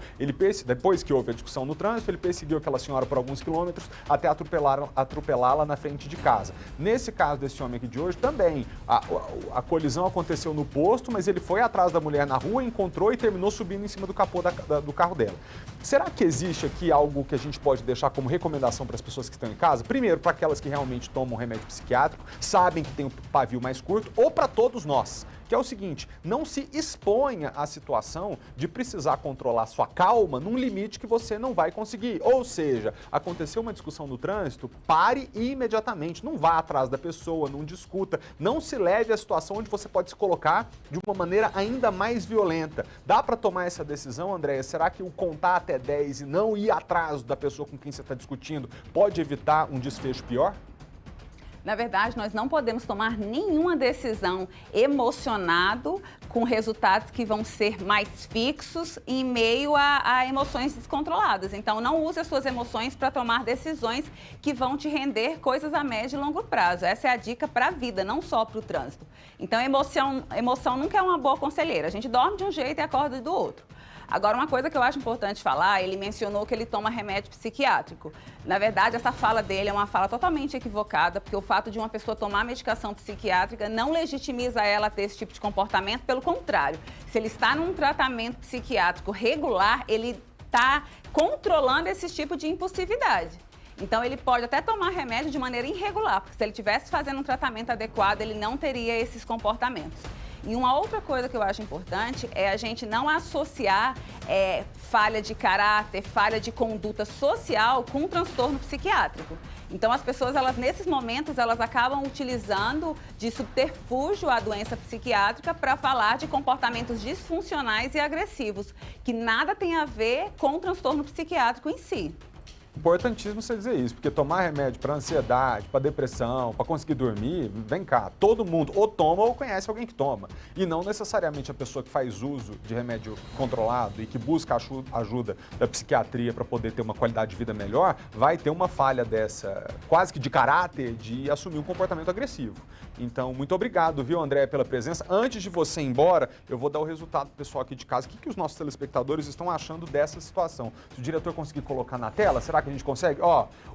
depois que houve a discussão no trânsito, ele perseguiu aquela senhora por alguns quilômetros até atropelá-la na frente de casa. Nesse caso desse homem aqui de hoje, também a colisão aconteceu no posto, mas ele foi atrás da mulher na rua, encontrou e terminou subindo em cima do capô do carro dela. Será que existe aqui algo que a gente pode deixar como recomendação para as pessoas que estão em casa? Primeiro, para aquelas que realmente tomam remédio psiquiátrico, sabem que tem um pavio mais curto, ou para todos nós, que é o seguinte: não se exponha à situação de precisar controlar sua calma num limite que você não vai conseguir. Ou seja, aconteceu uma discussão no trânsito, pare imediatamente, não vá atrás da pessoa, não discuta, não se leve à situação onde você pode se colocar de uma maneira ainda mais violenta. Dá para tomar essa decisão, Andréia? Será que o contar até 10 e não ir atrás da pessoa com quem você está discutindo pode evitar um desfecho pior? Na verdade, nós não podemos tomar nenhuma decisão emocionado com resultados que vão ser mais fixos em meio a emoções descontroladas. Então, não use as suas emoções para tomar decisões que vão te render coisas a médio e longo prazo. Essa é a dica para a vida, não só para o trânsito. Então, emoção nunca é uma boa conselheira. A gente dorme de um jeito e acorda do outro. Agora, uma coisa que eu acho importante falar, ele mencionou que ele toma remédio psiquiátrico. Na verdade, essa fala dele é uma fala totalmente equivocada, porque o fato de uma pessoa tomar medicação psiquiátrica não legitimiza ela a ter esse tipo de comportamento. Pelo contrário, se ele está num tratamento psiquiátrico regular, ele está controlando esse tipo de impulsividade. Então, ele pode até tomar remédio de maneira irregular, porque se ele estivesse fazendo um tratamento adequado, ele não teria esses comportamentos. E uma outra coisa que eu acho importante é a gente não associar falha de caráter, falha de conduta social com um transtorno psiquiátrico. Então, as pessoas, nesses momentos, elas acabam utilizando de subterfúgio a doença psiquiátrica para falar de comportamentos disfuncionais e agressivos, que nada tem a ver com o transtorno psiquiátrico em si. Importantíssimo você dizer isso, porque tomar remédio para ansiedade, para depressão, para conseguir dormir, vem cá, todo mundo ou toma ou conhece alguém que toma. E não necessariamente a pessoa que faz uso de remédio controlado e que busca ajuda da psiquiatria para poder ter uma qualidade de vida melhor, vai ter uma falha dessa, quase que de caráter, de assumir um comportamento agressivo. Então, muito obrigado, viu, André, pela presença. Antes de você ir embora, eu vou dar o resultado pro pessoal aqui de casa. O que os nossos telespectadores estão achando dessa situação? Se o diretor conseguir colocar na tela, será que a gente consegue?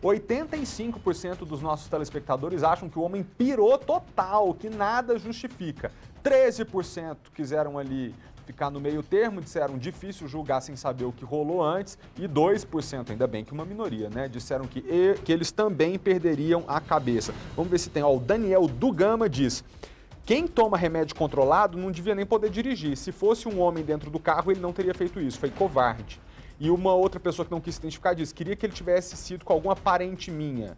85% dos nossos telespectadores acham que o homem pirou total, que nada justifica. 13% quiseram ali ficar no meio termo, disseram difícil julgar sem saber o que rolou antes, e 2%, ainda bem que uma minoria, né, disseram que eles também perderiam a cabeça. Vamos ver se tem, o Daniel do Gama diz: quem toma remédio controlado não devia nem poder dirigir. Se fosse um homem dentro do carro, ele não teria feito isso, foi covarde. E uma outra pessoa que não quis se identificar disse: queria que ele tivesse sido com alguma parente minha.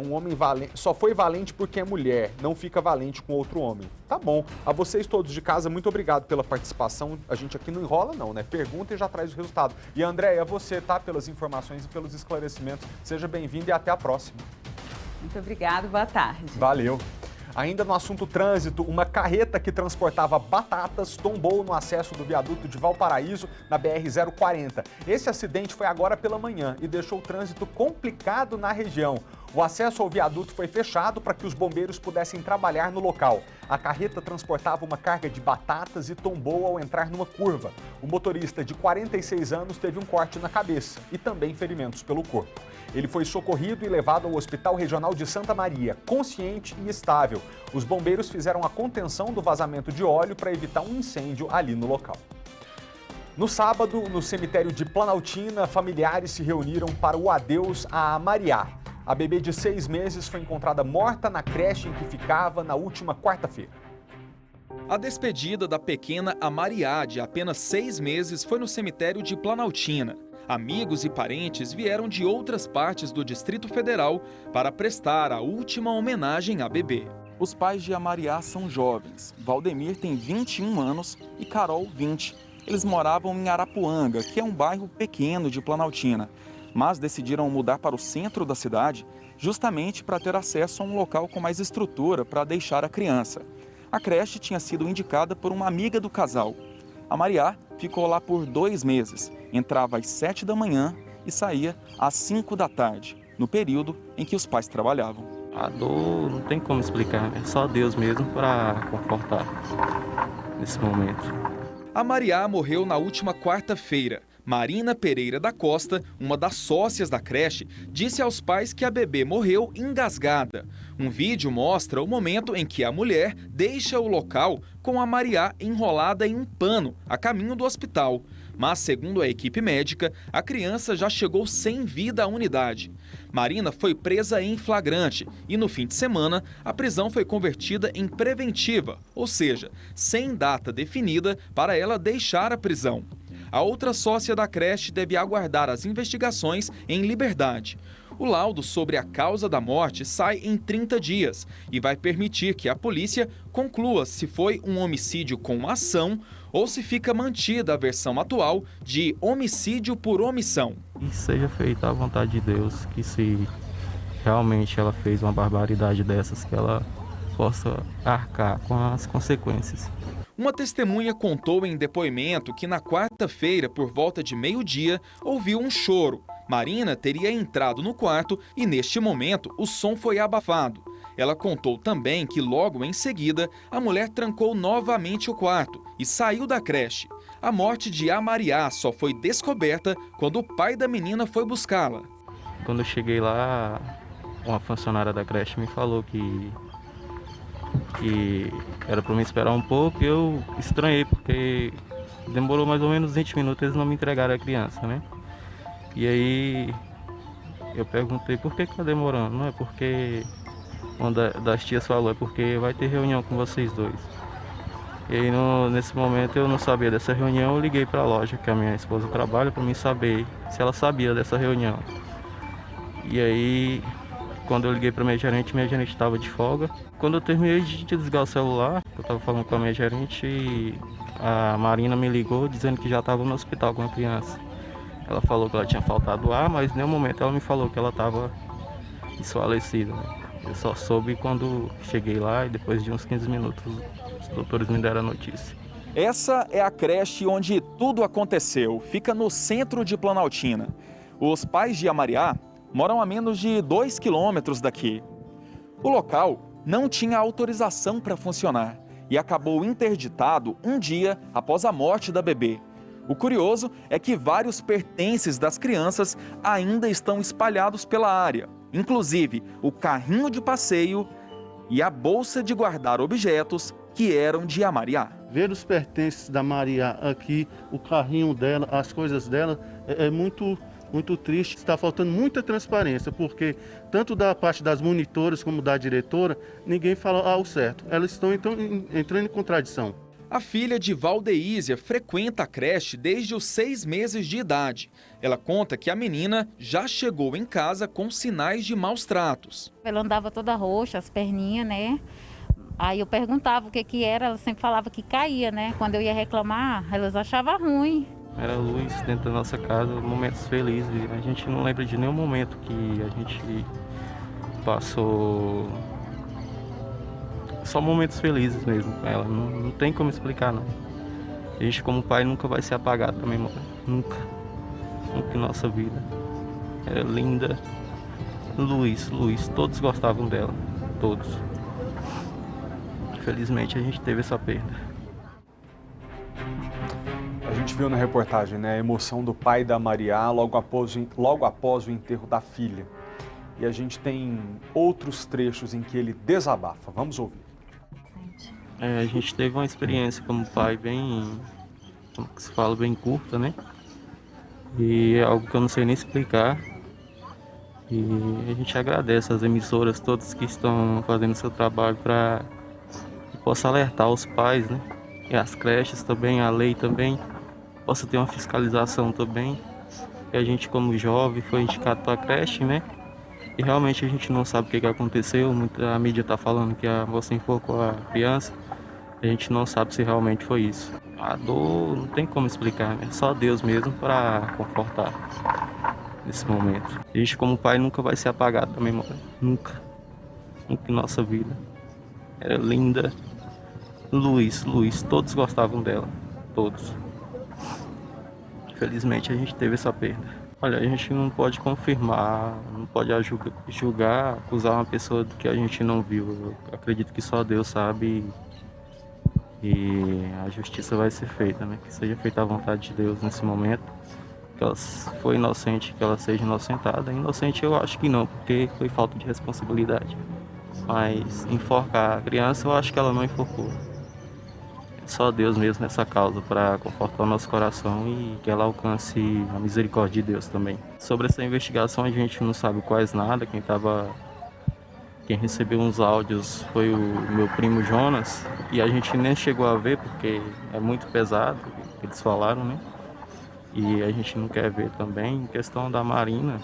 Um homem valente, só foi valente porque é mulher, não fica valente com outro homem. Tá bom. A vocês todos de casa, muito obrigado pela participação. A gente aqui não enrola não, né? Pergunta e já traz o resultado. E Andréia, você, tá? Pelas informações e pelos esclarecimentos. Seja bem-vindo e até a próxima. Muito obrigado, boa tarde. Valeu. Ainda no assunto trânsito, uma carreta que transportava batatas tombou no acesso do viaduto de Valparaíso, na BR-040. Esse acidente foi agora pela manhã e deixou o trânsito complicado na região. O acesso ao viaduto foi fechado para que os bombeiros pudessem trabalhar no local. A carreta transportava uma carga de batatas e tombou ao entrar numa curva. O motorista, de 46 anos, teve um corte na cabeça e também ferimentos pelo corpo. Ele foi socorrido e levado ao Hospital Regional de Santa Maria, consciente e estável. Os bombeiros fizeram a contenção do vazamento de óleo para evitar um incêndio ali no local. No sábado, no cemitério de Planaltina, familiares se reuniram para o adeus a Mariá. A bebê de 6 meses foi encontrada morta na creche em que ficava na última quarta-feira. A despedida da pequena Amariá, de apenas 6 meses, foi no cemitério de Planaltina. Amigos e parentes vieram de outras partes do Distrito Federal para prestar a última homenagem à bebê. Os pais de Amariá são jovens. Valdemir tem 21 anos e Carol 20. Eles moravam em Arapuanga, que é um bairro pequeno de Planaltina, mas decidiram mudar para o centro da cidade justamente para ter acesso a um local com mais estrutura para deixar a criança. A creche tinha sido indicada por uma amiga do casal. A Mariá ficou lá por 2 meses. Entrava às 7 da manhã e saía às 5 da tarde, no período em que os pais trabalhavam. A dor não tem como explicar, é só Deus mesmo para confortar nesse momento. A Mariá morreu na última quarta-feira. Marina Pereira da Costa, uma das sócias da creche, disse aos pais que a bebê morreu engasgada. Um vídeo mostra o momento em que a mulher deixa o local com a Mariá enrolada em um pano, a caminho do hospital. Mas, segundo a equipe médica, a criança já chegou sem vida à unidade. Marina foi presa em flagrante e, no fim de semana, a prisão foi convertida em preventiva, ou seja, sem data definida para ela deixar a prisão. A outra sócia da creche deve aguardar as investigações em liberdade. O laudo sobre a causa da morte sai em 30 dias e vai permitir que a polícia conclua se foi um homicídio com ação ou se fica mantida a versão atual de homicídio por omissão. E seja feita à vontade de Deus, que se realmente ela fez uma barbaridade dessas, que ela possa arcar com as consequências. Uma testemunha contou em depoimento que na quarta-feira, por volta de meio-dia, ouviu um choro. Marina teria entrado no quarto e, neste momento, o som foi abafado. Ela contou também que, logo em seguida, a mulher trancou novamente o quarto e saiu da creche. A morte de Amariá só foi descoberta quando o pai da menina foi buscá-la. Quando eu cheguei lá, uma funcionária da creche me falou que era para me esperar um pouco e eu estranhei, porque demorou mais ou menos 20 minutos, eles não me entregaram a criança, né? E aí eu perguntei por que está demorando. Não é porque uma das tias falou, é porque vai ter reunião com vocês dois. E aí nesse momento eu não sabia dessa reunião, eu liguei para a loja que a minha esposa trabalha para mim saber se ela sabia dessa reunião. E aí, quando eu liguei para minha gerente estava de folga. Quando eu terminei de desligar o celular, eu estava falando com a minha gerente, a Marina me ligou dizendo que já estava no hospital com a criança. Ela falou que ela tinha faltado ar, mas em nenhum momento ela me falou que ela estava desfalecida. Eu só soube quando cheguei lá e depois de uns 15 minutos os doutores me deram a notícia. Essa é a creche onde tudo aconteceu. Fica no centro de Planaltina. Os pais de Amariá moram a menos de 2 quilômetros daqui. O local não tinha autorização para funcionar e acabou interditado um dia após a morte da bebê. O curioso é que vários pertences das crianças ainda estão espalhados pela área, inclusive o carrinho de passeio e a bolsa de guardar objetos que eram de Amariá. Ver os pertences da Mariá aqui, o carrinho dela, as coisas dela, é muito triste. Está faltando muita transparência, porque tanto da parte das monitoras como da diretora, ninguém fala ao certo. Elas estão entrando em contradição. A filha de Valdeísia frequenta a creche desde os 6 meses de idade. Ela conta que a menina já chegou em casa com sinais de maus tratos. Ela andava toda roxa, as perninhas, né? Aí eu perguntava o que era, ela sempre falava que caía, né? Quando eu ia reclamar, elas achavam ruim. Era luz dentro da nossa casa, momentos felizes. A gente não lembra de nenhum momento que a gente passou. Só momentos felizes mesmo com ela. Não tem como explicar, não. A gente, como pai, nunca vai ser apagado da memória. Nunca. Nunca em nossa vida. Era linda. Luiz. Todos gostavam dela. Todos. Infelizmente, a gente teve essa perda. A gente viu na reportagem, né, a emoção do pai da Mariá logo após o enterro da filha. E a gente tem outros trechos em que ele desabafa. Vamos ouvir. A gente teve uma experiência como pai bem, como que se fala, bem curta, né? E é algo que eu não sei nem explicar. E a gente agradece as emissoras todas que estão fazendo seu trabalho para possa alertar os pais, né? E as creches também, a lei também, possa ter uma fiscalização também. E a gente, como jovem, foi indicado para a creche, né? E realmente a gente não sabe o que aconteceu. A mídia está falando que a moça enforcou a criança. A gente não sabe se realmente foi isso. A dor não tem como explicar, né? Só Deus mesmo para confortar nesse momento. A gente, como pai, nunca vai ser apagado da memória. Nunca. Nunca em nossa vida. Era linda. Luiz, todos gostavam dela. Todos. Infelizmente a gente teve essa perda. Olha, a gente não pode confirmar, não pode julgar, acusar uma pessoa do que a gente não viu. Eu acredito que só Deus sabe e a justiça vai ser feita, né? Que seja feita a vontade de Deus nesse momento. Que ela foi inocente, que ela seja inocentada. Inocente eu acho que não, porque foi falta de responsabilidade. Mas enforcar a criança eu acho que ela não enforcou. Só Deus mesmo nessa causa para confortar o nosso coração e que ela alcance a misericórdia de Deus também. Sobre essa investigação a gente não sabe quase nada. Quem recebeu uns áudios foi o meu primo Jonas e a gente nem chegou a ver porque é muito pesado, eles falaram, né? E a gente não quer ver também. Em questão da Marina,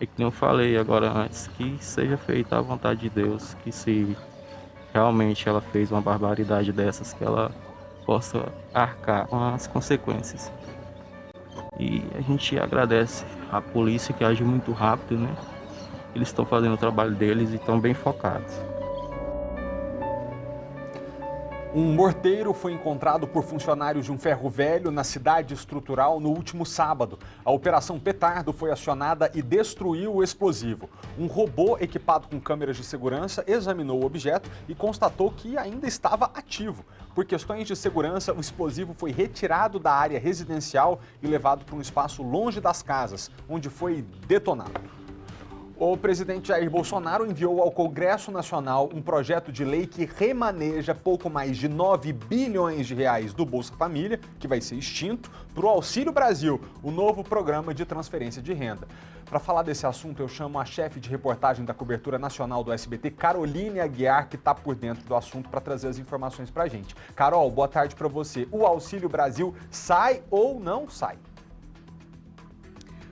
é que eu falei agora antes, que seja feita a vontade de Deus, que se realmente ela fez uma barbaridade dessas, que ela possa arcar com as consequências. E a gente agradece à polícia que age muito rápido, né? Eles estão fazendo o trabalho deles e estão bem focados. Um morteiro foi encontrado por funcionários de um ferro velho na cidade estrutural no último sábado. A Operação Petardo foi acionada e destruiu o explosivo. Um robô equipado com câmeras de segurança examinou o objeto e constatou que ainda estava ativo. Por questões de segurança, o explosivo foi retirado da área residencial e levado para um espaço longe das casas, onde foi detonado. O presidente Jair Bolsonaro enviou ao Congresso Nacional um projeto de lei que remaneja pouco mais de 9 bilhões de reais do Bolsa Família, que vai ser extinto, para o Auxílio Brasil, o novo programa de transferência de renda. Para falar desse assunto, eu chamo a chefe de reportagem da cobertura nacional do SBT, Caroline Aguiar, que está por dentro do assunto para trazer as informações para a gente. Carol, boa tarde para você. O Auxílio Brasil sai ou não sai?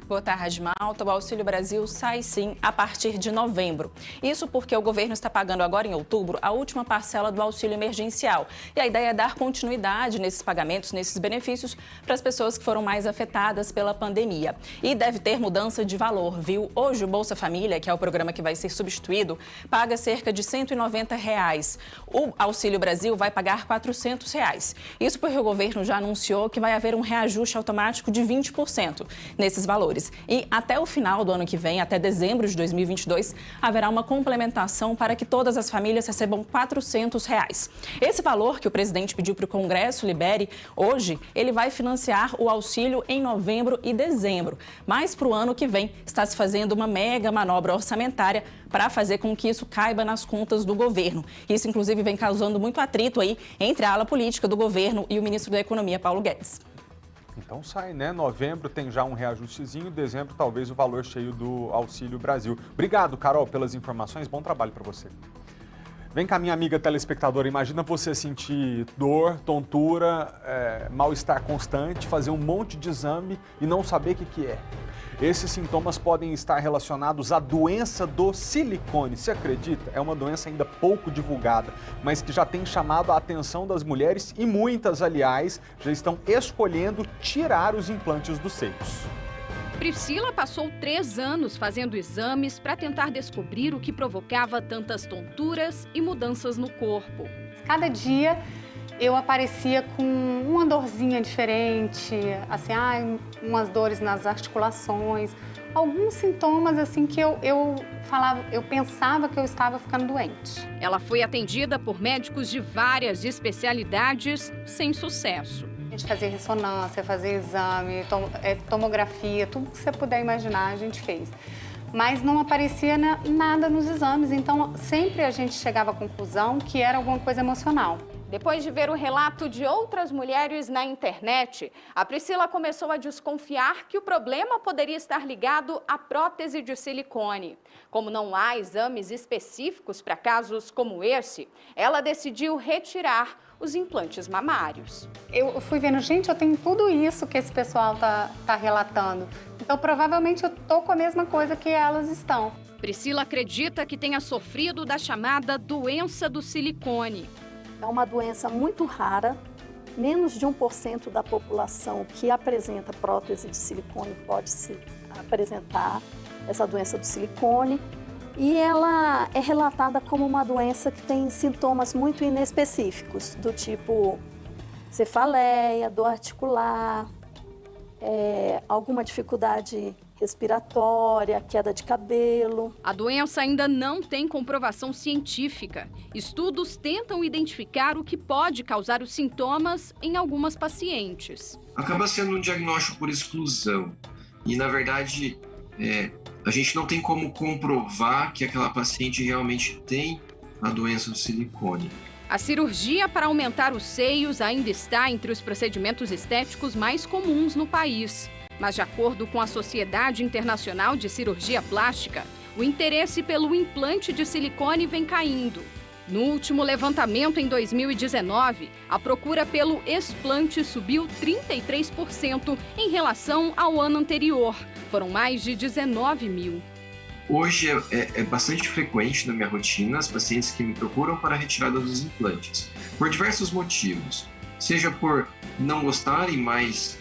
Boa tarde, Malta. O Auxílio Brasil sai sim a partir de novembro. Isso porque o governo está pagando agora em outubro a última parcela do auxílio emergencial. E a ideia é dar continuidade nesses pagamentos, nesses benefícios, para as pessoas que foram mais afetadas pela pandemia. E deve ter mudança de valor, viu? Hoje o Bolsa Família, que é o programa que vai ser substituído, paga cerca de R$ 190. O Auxílio Brasil vai pagar R$ 400. Isso porque o governo já anunciou que vai haver um reajuste automático de 20% nesses valores. E até o final do ano que vem, até dezembro de 2022, haverá uma complementação para que todas as famílias recebam R$ 400. Esse valor que o presidente pediu para o Congresso libere hoje, ele vai financiar o auxílio em novembro e dezembro. Mas para o ano que vem, está se fazendo uma mega manobra orçamentária para fazer com que isso caiba nas contas do governo. Isso, inclusive, vem causando muito atrito aí entre a ala política do governo e o ministro da Economia, Paulo Guedes. Então sai, né? Novembro tem já um reajustezinho, dezembro talvez o valor cheio do Auxílio Brasil. Obrigado, Carol, pelas informações. Bom trabalho para você. Vem cá, minha amiga telespectadora, imagina você sentir dor, tontura, mal-estar constante, fazer um monte de exame e não saber o que é. Esses sintomas podem estar relacionados à doença do silicone. Você acredita? É uma doença ainda pouco divulgada, mas que já tem chamado a atenção das mulheres e muitas, aliás, já estão escolhendo tirar os implantes dos seios. Priscila passou 3 anos fazendo exames para tentar descobrir o que provocava tantas tonturas e mudanças no corpo. Cada dia eu aparecia com uma dorzinha diferente, assim, umas dores nas articulações, alguns sintomas assim que eu pensava que eu estava ficando doente. Ela foi atendida por médicos de várias especialidades sem sucesso. A gente fazia ressonância, fazia exame, tomografia, tudo que você puder imaginar a gente fez. Mas não aparecia nada nos exames, então sempre a gente chegava à conclusão que era alguma coisa emocional. Depois de ver o relato de outras mulheres na internet, a Priscila começou a desconfiar que o problema poderia estar ligado à prótese de silicone. Como não há exames específicos para casos como esse, ela decidiu retirar os implantes mamários. Eu fui vendo, gente, eu tenho tudo isso que esse pessoal tá relatando. Então, provavelmente, eu tô com a mesma coisa que elas estão. Priscila acredita que tenha sofrido da chamada doença do silicone. É uma doença muito rara, menos de 1% da população que apresenta prótese de silicone pode se apresentar essa doença do silicone. E ela é relatada como uma doença que tem sintomas muito inespecíficos, do tipo cefaleia, dor articular, alguma dificuldade respiratória, queda de cabelo. A doença ainda não tem comprovação científica. Estudos tentam identificar o que pode causar os sintomas em algumas pacientes. Acaba sendo um diagnóstico por exclusão. E, na verdade, a gente não tem como comprovar que aquela paciente realmente tem a doença do silicone. A cirurgia para aumentar os seios ainda está entre os procedimentos estéticos mais comuns no país. Mas, de acordo com a Sociedade Internacional de Cirurgia Plástica, o interesse pelo implante de silicone vem caindo. No último levantamento, em 2019, a procura pelo explante subiu 33% em relação ao ano anterior. Foram mais de 19 mil. Hoje é bastante frequente na minha rotina as pacientes que me procuram para a retirada dos implantes, por diversos motivos. Seja por não gostarem mais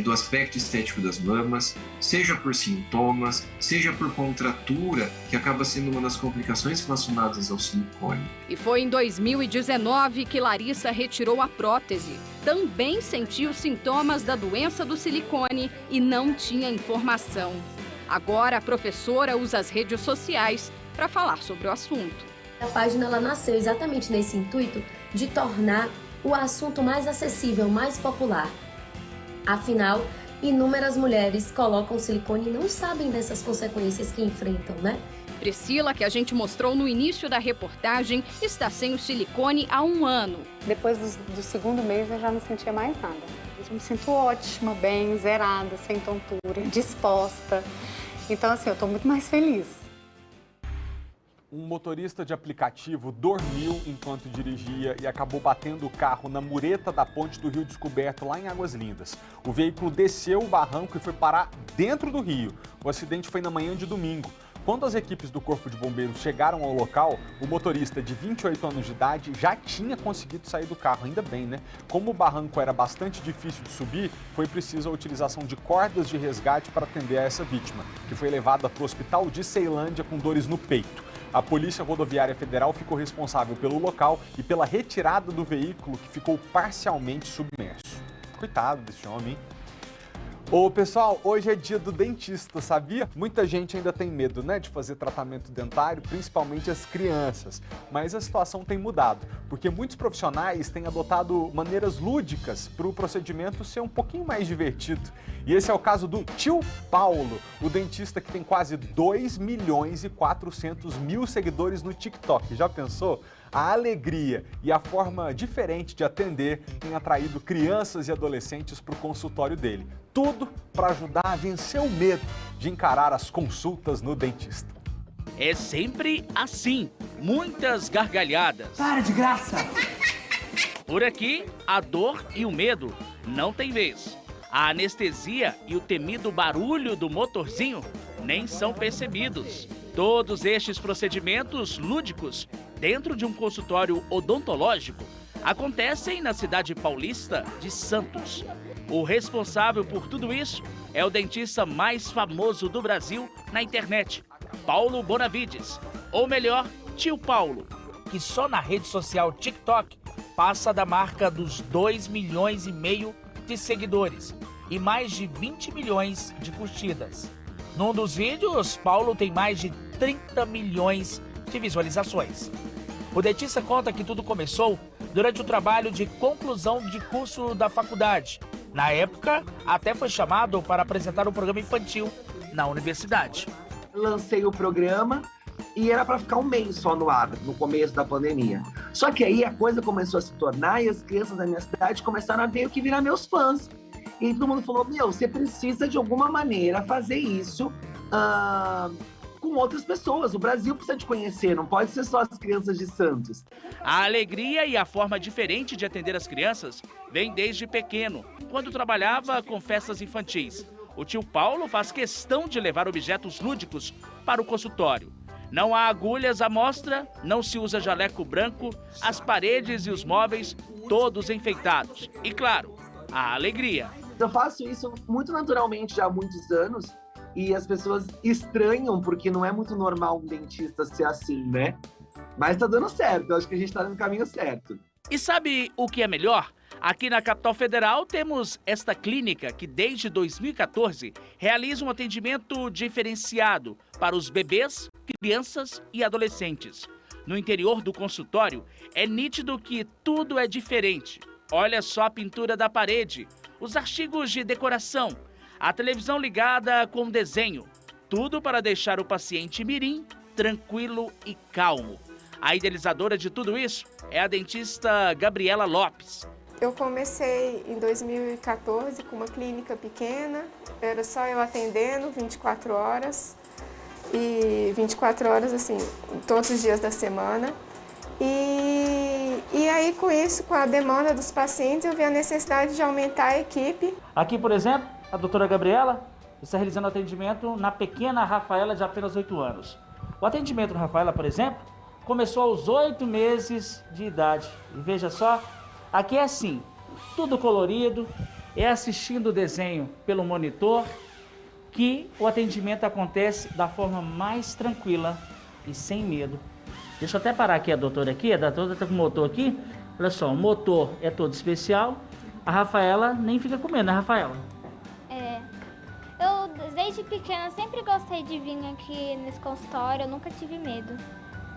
do aspecto estético das mamas, seja por sintomas, seja por contratura, que acaba sendo uma das complicações relacionadas ao silicone. E foi em 2019 que Larissa retirou a prótese. Também sentiu sintomas da doença do silicone e não tinha informação. Agora, a professora usa as redes sociais para falar sobre o assunto. A página ela nasceu exatamente nesse intuito de tornar o assunto mais acessível, mais popular. Afinal, inúmeras mulheres colocam silicone e não sabem dessas consequências que enfrentam, né? Priscila, que a gente mostrou no início da reportagem, está sem o silicone há 1 ano. Depois do segundo mês, eu já não sentia mais nada. Eu me sinto ótima, bem, zerada, sem tontura, disposta. Então, assim, eu estou muito mais feliz. Um motorista de aplicativo dormiu enquanto dirigia e acabou batendo o carro na mureta da ponte do Rio Descoberto, lá em Águas Lindas. O veículo desceu o barranco e foi parar dentro do rio. O acidente foi na manhã de domingo. Quando as equipes do Corpo de Bombeiros chegaram ao local, o motorista de 28 anos de idade já tinha conseguido sair do carro, ainda bem, né? Como o barranco era bastante difícil de subir, foi preciso a utilização de cordas de resgate para atender a essa vítima, que foi levada para o hospital de Ceilândia com dores no peito. A Polícia Rodoviária Federal ficou responsável pelo local e pela retirada do veículo, que ficou parcialmente submerso. Coitado desse homem, hein? Ô pessoal, hoje é dia do dentista, sabia? Muita gente ainda tem medo, né, de fazer tratamento dentário, principalmente as crianças. Mas a situação tem mudado, porque muitos profissionais têm adotado maneiras lúdicas para o procedimento ser um pouquinho mais divertido. E esse é o caso do tio Paulo, o dentista que tem quase 2.400.000 seguidores no TikTok. Já pensou? A alegria e a forma diferente de atender tem atraído crianças e adolescentes para o consultório dele. Tudo para ajudar a vencer o medo de encarar as consultas no dentista. É sempre assim, muitas gargalhadas. Para de graça! Por aqui, a dor e o medo não tem vez. A anestesia e o temido barulho do motorzinho nem são percebidos. Todos estes procedimentos lúdicos dentro de um consultório odontológico acontecem na cidade paulista de Santos. O responsável por tudo isso é o dentista mais famoso do Brasil na internet, Paulo Bonavides, ou melhor, tio Paulo, que só na rede social TikTok passa da marca dos 2,5 milhões de seguidores e mais de 20 milhões de curtidas. Num dos vídeos, Paulo tem mais de 30 milhões de visualizações. O dentista conta que tudo começou durante o trabalho de conclusão de curso da faculdade. Na época, até foi chamado para apresentar um programa infantil na universidade. Lancei o programa e era para ficar um mês só no ar, no começo da pandemia. Só que aí a coisa começou a se tornar e as crianças da minha cidade começaram a meio que virar meus fãs. E todo mundo falou, você precisa de alguma maneira fazer isso com outras pessoas. O Brasil precisa te conhecer, não pode ser só as crianças de Santos. A alegria e a forma diferente de atender as crianças vem desde pequeno, quando trabalhava com festas infantis. O tio Paulo faz questão de levar objetos lúdicos para o consultório. Não há agulhas à mostra, não se usa jaleco branco, as paredes e os móveis todos enfeitados. E claro, a alegria. Eu faço isso muito naturalmente já há muitos anos e as pessoas estranham porque não é muito normal um dentista ser assim, né? Mas tá dando certo, eu acho que a gente tá no caminho certo. E sabe o que é melhor? Aqui na capital federal temos esta clínica que desde 2014 realiza um atendimento diferenciado para os bebês, crianças e adolescentes. No interior do consultório é nítido que tudo é diferente. Olha só a pintura da parede, os artigos de decoração, a televisão ligada com desenho. Tudo para deixar o paciente mirim tranquilo e calmo. A idealizadora de tudo isso é a dentista Gabriela Lopes. Eu comecei em 2014 com uma clínica pequena, era só eu atendendo 24 horas, e 24 horas assim, todos os dias da semana. E aí com isso, com a demanda dos pacientes, eu vi a necessidade de aumentar a equipe. Aqui, por exemplo, a doutora Gabriela está realizando atendimento na pequena Rafaela de apenas 8 anos. O atendimento na Rafaela, por exemplo, começou aos 8 meses de idade. E veja só, aqui é assim, tudo colorido, é assistindo o desenho pelo monitor que o atendimento acontece da forma mais tranquila e sem medo. Deixa eu até parar aqui a doutora aqui, a doutora está com o motor aqui. Olha só, o motor é todo especial, a Rafaela nem fica com medo, né, Rafaela? Eu desde pequena sempre gostei de vir aqui nesse consultório, eu nunca tive medo.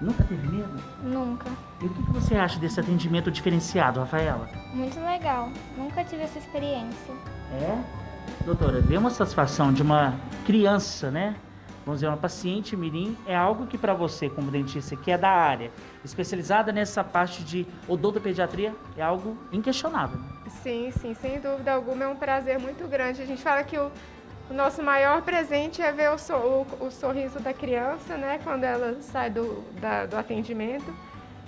Nunca teve medo? Nunca. E o que você acha desse atendimento diferenciado, Rafaela? Muito legal, nunca tive essa experiência. É? Doutora, ver uma satisfação de uma criança, né? Vamos dizer, uma paciente mirim, é algo que para você, como dentista, que é da área, especializada nessa parte de odontopediatria, é algo inquestionável. Sim, sem dúvida alguma, é um prazer muito grande. A gente fala que o nosso maior presente é ver o sorriso da criança, né, quando ela sai do atendimento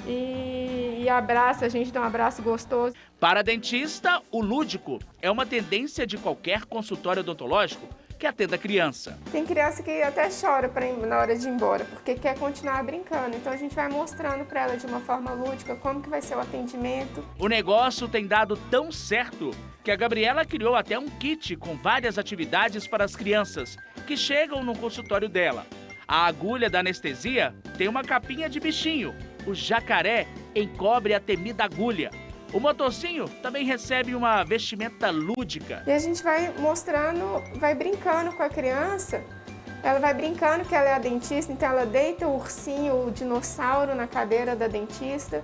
e abraça, a gente dá um abraço gostoso. Para dentista, o lúdico é uma tendência de qualquer consultório odontológico que atenda a criança. Tem criança que até chora na hora de ir embora, porque quer continuar brincando. Então a gente vai mostrando para ela de uma forma lúdica como que vai ser o atendimento. O negócio tem dado tão certo que a Gabriela criou até um kit com várias atividades para as crianças que chegam no consultório dela. A agulha da anestesia tem uma capinha de bichinho. O jacaré encobre a temida agulha. O motorcinho também recebe uma vestimenta lúdica. E a gente vai mostrando, vai brincando com a criança. Ela vai brincando que ela é a dentista, então ela deita o ursinho, o dinossauro na cadeira da dentista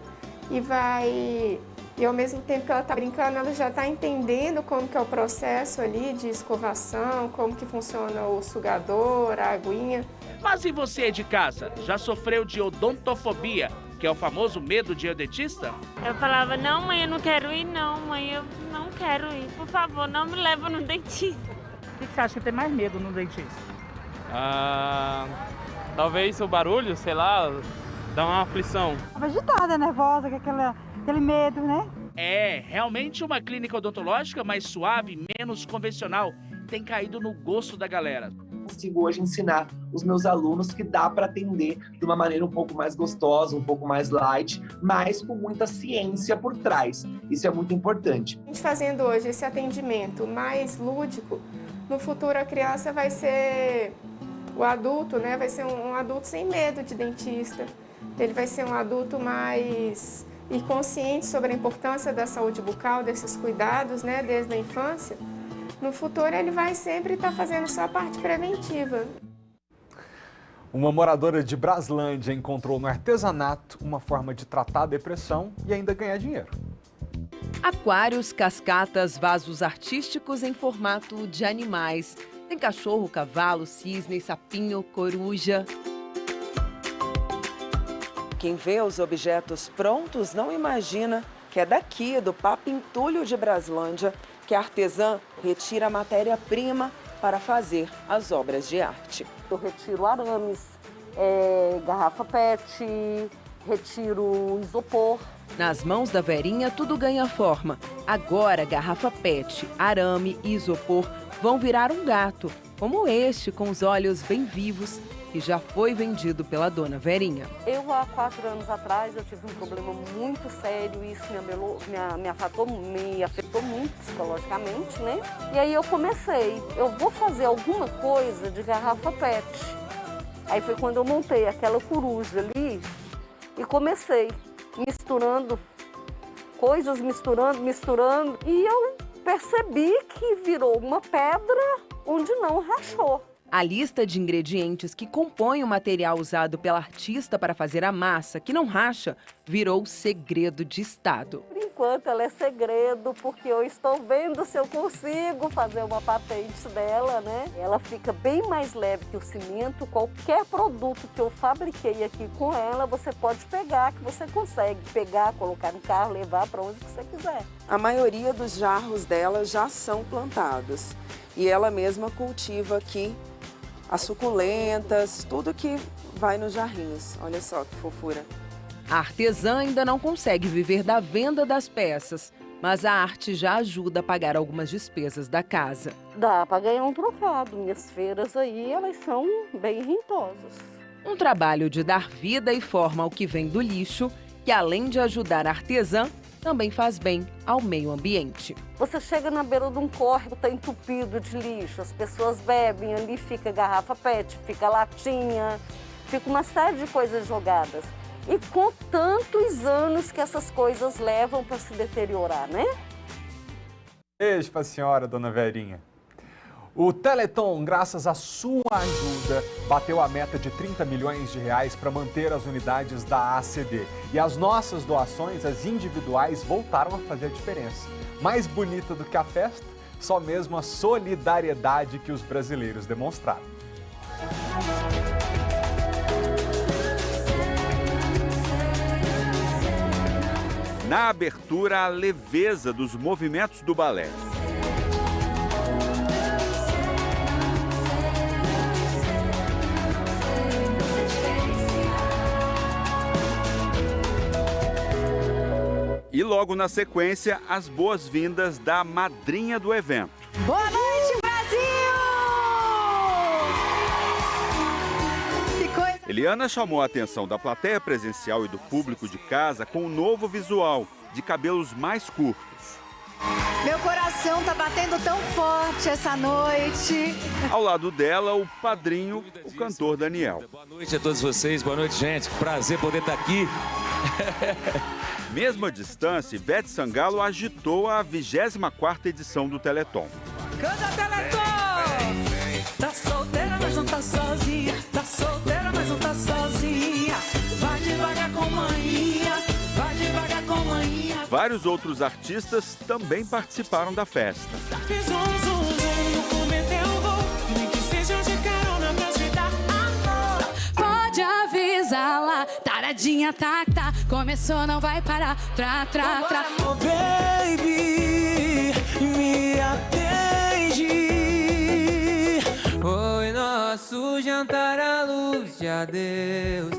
e ao mesmo tempo que ela está brincando, ela já está entendendo como que é o processo ali de escovação, como que funciona o sugador, a aguinha. Mas e você de casa? Já sofreu de odontofobia, que é o famoso medo de ir ao dentista? Eu falava, não mãe, eu não quero ir não, mãe, eu não quero ir, por favor, não me leva no dentista. O que você acha que tem mais medo no dentista? Talvez o barulho, sei lá, dá uma aflição. Agitada, nervosa, com aquele medo, né? É, realmente uma clínica odontológica mais suave, menos convencional, tem caído no gosto da galera. Consigo hoje ensinar os meus alunos que dá para atender de uma maneira um pouco mais gostosa, um pouco mais light, mas com muita ciência por trás. Isso é muito importante. A gente fazendo hoje esse atendimento mais lúdico, no futuro a criança vai ser o adulto, né? Vai ser um adulto sem medo de dentista. Ele vai ser um adulto mais consciente sobre a importância da saúde bucal, desses cuidados, né, desde a infância. No futuro ele vai sempre estar fazendo só a parte preventiva. Uma moradora de Braslândia encontrou no artesanato uma forma de tratar a depressão e ainda ganhar dinheiro. Aquários, cascatas, vasos artísticos em formato de animais. Tem cachorro, cavalo, cisne, sapinho, coruja. Quem vê os objetos prontos não imagina que é daqui, do Papo Entulho de Braslândia, que a artesã retira a matéria-prima para fazer as obras de arte. Eu retiro arames, garrafa PET, retiro isopor. Nas mãos da Verinha, tudo ganha forma. Agora, garrafa PET, arame e isopor vão virar um gato, como este, com os olhos bem vivos, que já foi vendido pela dona Verinha. Eu, há 4 anos atrás, eu tive um problema muito sério, isso me afetou muito psicologicamente, né? E aí eu vou fazer alguma coisa de garrafa PET. Aí foi quando eu montei aquela coruja ali e comecei misturando coisas, misturando, e eu percebi que virou uma pedra onde não rachou. A lista de ingredientes que compõem o material usado pela artista para fazer a massa, que não racha, virou segredo de Estado. Por enquanto ela é segredo, porque eu estou vendo se eu consigo fazer uma patente dela, né? Ela fica bem mais leve que o cimento. Qualquer produto que eu fabriquei aqui com ela, você pode pegar, que você consegue pegar, colocar no carro, levar para onde você quiser. A maioria dos jarros dela já são plantados e ela mesma cultiva aqui as suculentas, tudo que vai nos jarrinhos. Olha só que fofura. A artesã ainda não consegue viver da venda das peças, mas a arte já ajuda a pagar algumas despesas da casa. Dá para ganhar um trocado. Minhas feiras aí, elas são bem rentosas. Um trabalho de dar vida e forma ao que vem do lixo, que além de ajudar a artesã, também faz bem ao meio ambiente. Você chega na beira de um córrego, está entupido de lixo, as pessoas bebem, ali fica garrafa PET, fica latinha, fica uma série de coisas jogadas. E com tantos anos que essas coisas levam para se deteriorar, né? Beijo para a senhora, dona Verinha. O Teleton, graças à sua ajuda, bateu a meta de 30 milhões de reais para manter as unidades da ACD. E as nossas doações, as individuais, voltaram a fazer a diferença. Mais bonita do que a festa, só mesmo a solidariedade que os brasileiros demonstraram. Na abertura, a leveza dos movimentos do balé. E logo na sequência, as boas-vindas da madrinha do evento. Boa noite, Brasil! Que coisa... Eliana chamou a atenção da plateia presencial e do público de casa com um novo visual, de cabelos mais curtos. Meu coração tá batendo tão forte essa noite. Ao lado dela, o padrinho, o cantor Daniel. Boa noite a todos vocês, boa noite, gente. Prazer poder estar aqui. Mesmo à distância, Ivete Sangalo agitou a 24ª edição do Teleton. Canta, Teleton! Tá solteira, mas não tá sozinha. Tá solteira, mas não tá sozinha. Vai devagar com manhinha. Vai devagar com manhinha. Vários outros artistas também participaram da festa. Fiz um zum zum no cometeu voo. Nem que seja de carona pra te dar amor. Pode avisar lá, taradinha tá. Começou, não vai parar. Tra. Oh, baby, me atende. Foi nosso jantar à luz de adeus.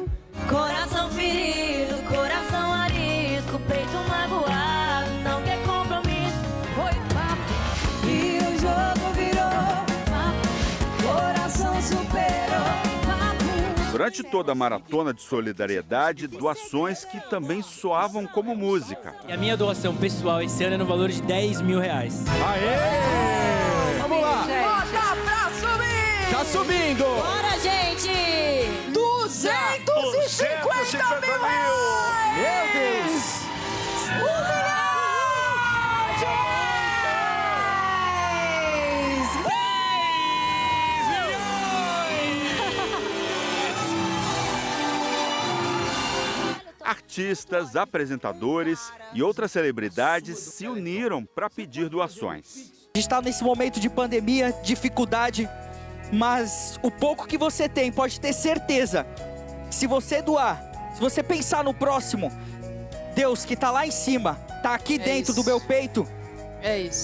Coração ferido, coração arisco, peito magoado, não quer compromisso. Foi papo e o jogo virou papo. Coração superou. Durante toda a maratona de solidariedade, doações que também soavam como música. E a minha doação pessoal esse ano é no valor de 10 mil reais. Aê! Vamos lá! Bota pra subir! Tá subindo! Bora, gente! 250 mil reais! Meu Deus! 1 milhão de Artistas, apresentadores e outras celebridades se uniram para pedir doações. A gente está nesse momento de pandemia, dificuldade, mas o pouco que você tem, pode ter certeza, se você doar, Se você pensar no próximo, Deus que tá lá em cima, tá aqui dentro do meu peito,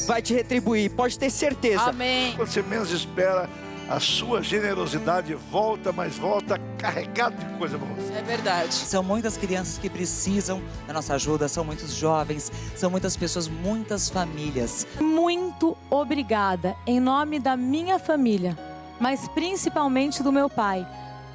vai te retribuir, pode ter certeza. Amém. Quando você menos espera, a sua generosidade volta, mas volta carregada de coisa boa. É verdade. São muitas crianças que precisam da nossa ajuda, são muitos jovens, são muitas pessoas, muitas famílias. Muito obrigada, em nome da minha família, mas principalmente do meu pai,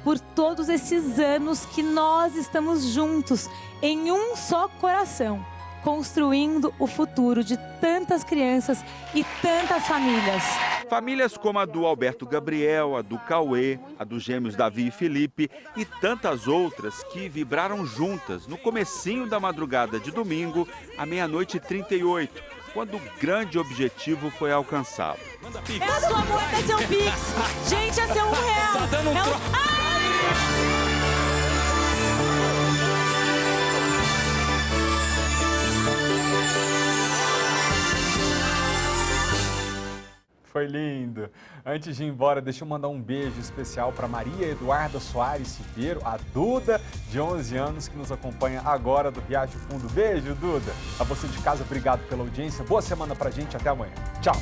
por todos esses anos que nós estamos juntos, em um só coração, construindo o futuro de tantas crianças e tantas famílias. Famílias como a do Alberto Gabriel, a do Cauê, a dos gêmeos Davi e Felipe e tantas outras que vibraram juntas no comecinho da madrugada de domingo, à 00h38, quando o grande objetivo foi alcançado. É a sua moeda, é seu Pix. Gente, é seu R$1. Tá dando um troco. Foi lindo. Antes de ir embora, deixa eu mandar um beijo especial para Maria Eduarda Soares Ribeiro, a Duda, de 11 anos, que nos acompanha agora do Riacho Fundo. Beijo, Duda. A você de casa, obrigado pela audiência. Boa semana pra gente. Até amanhã. Tchau.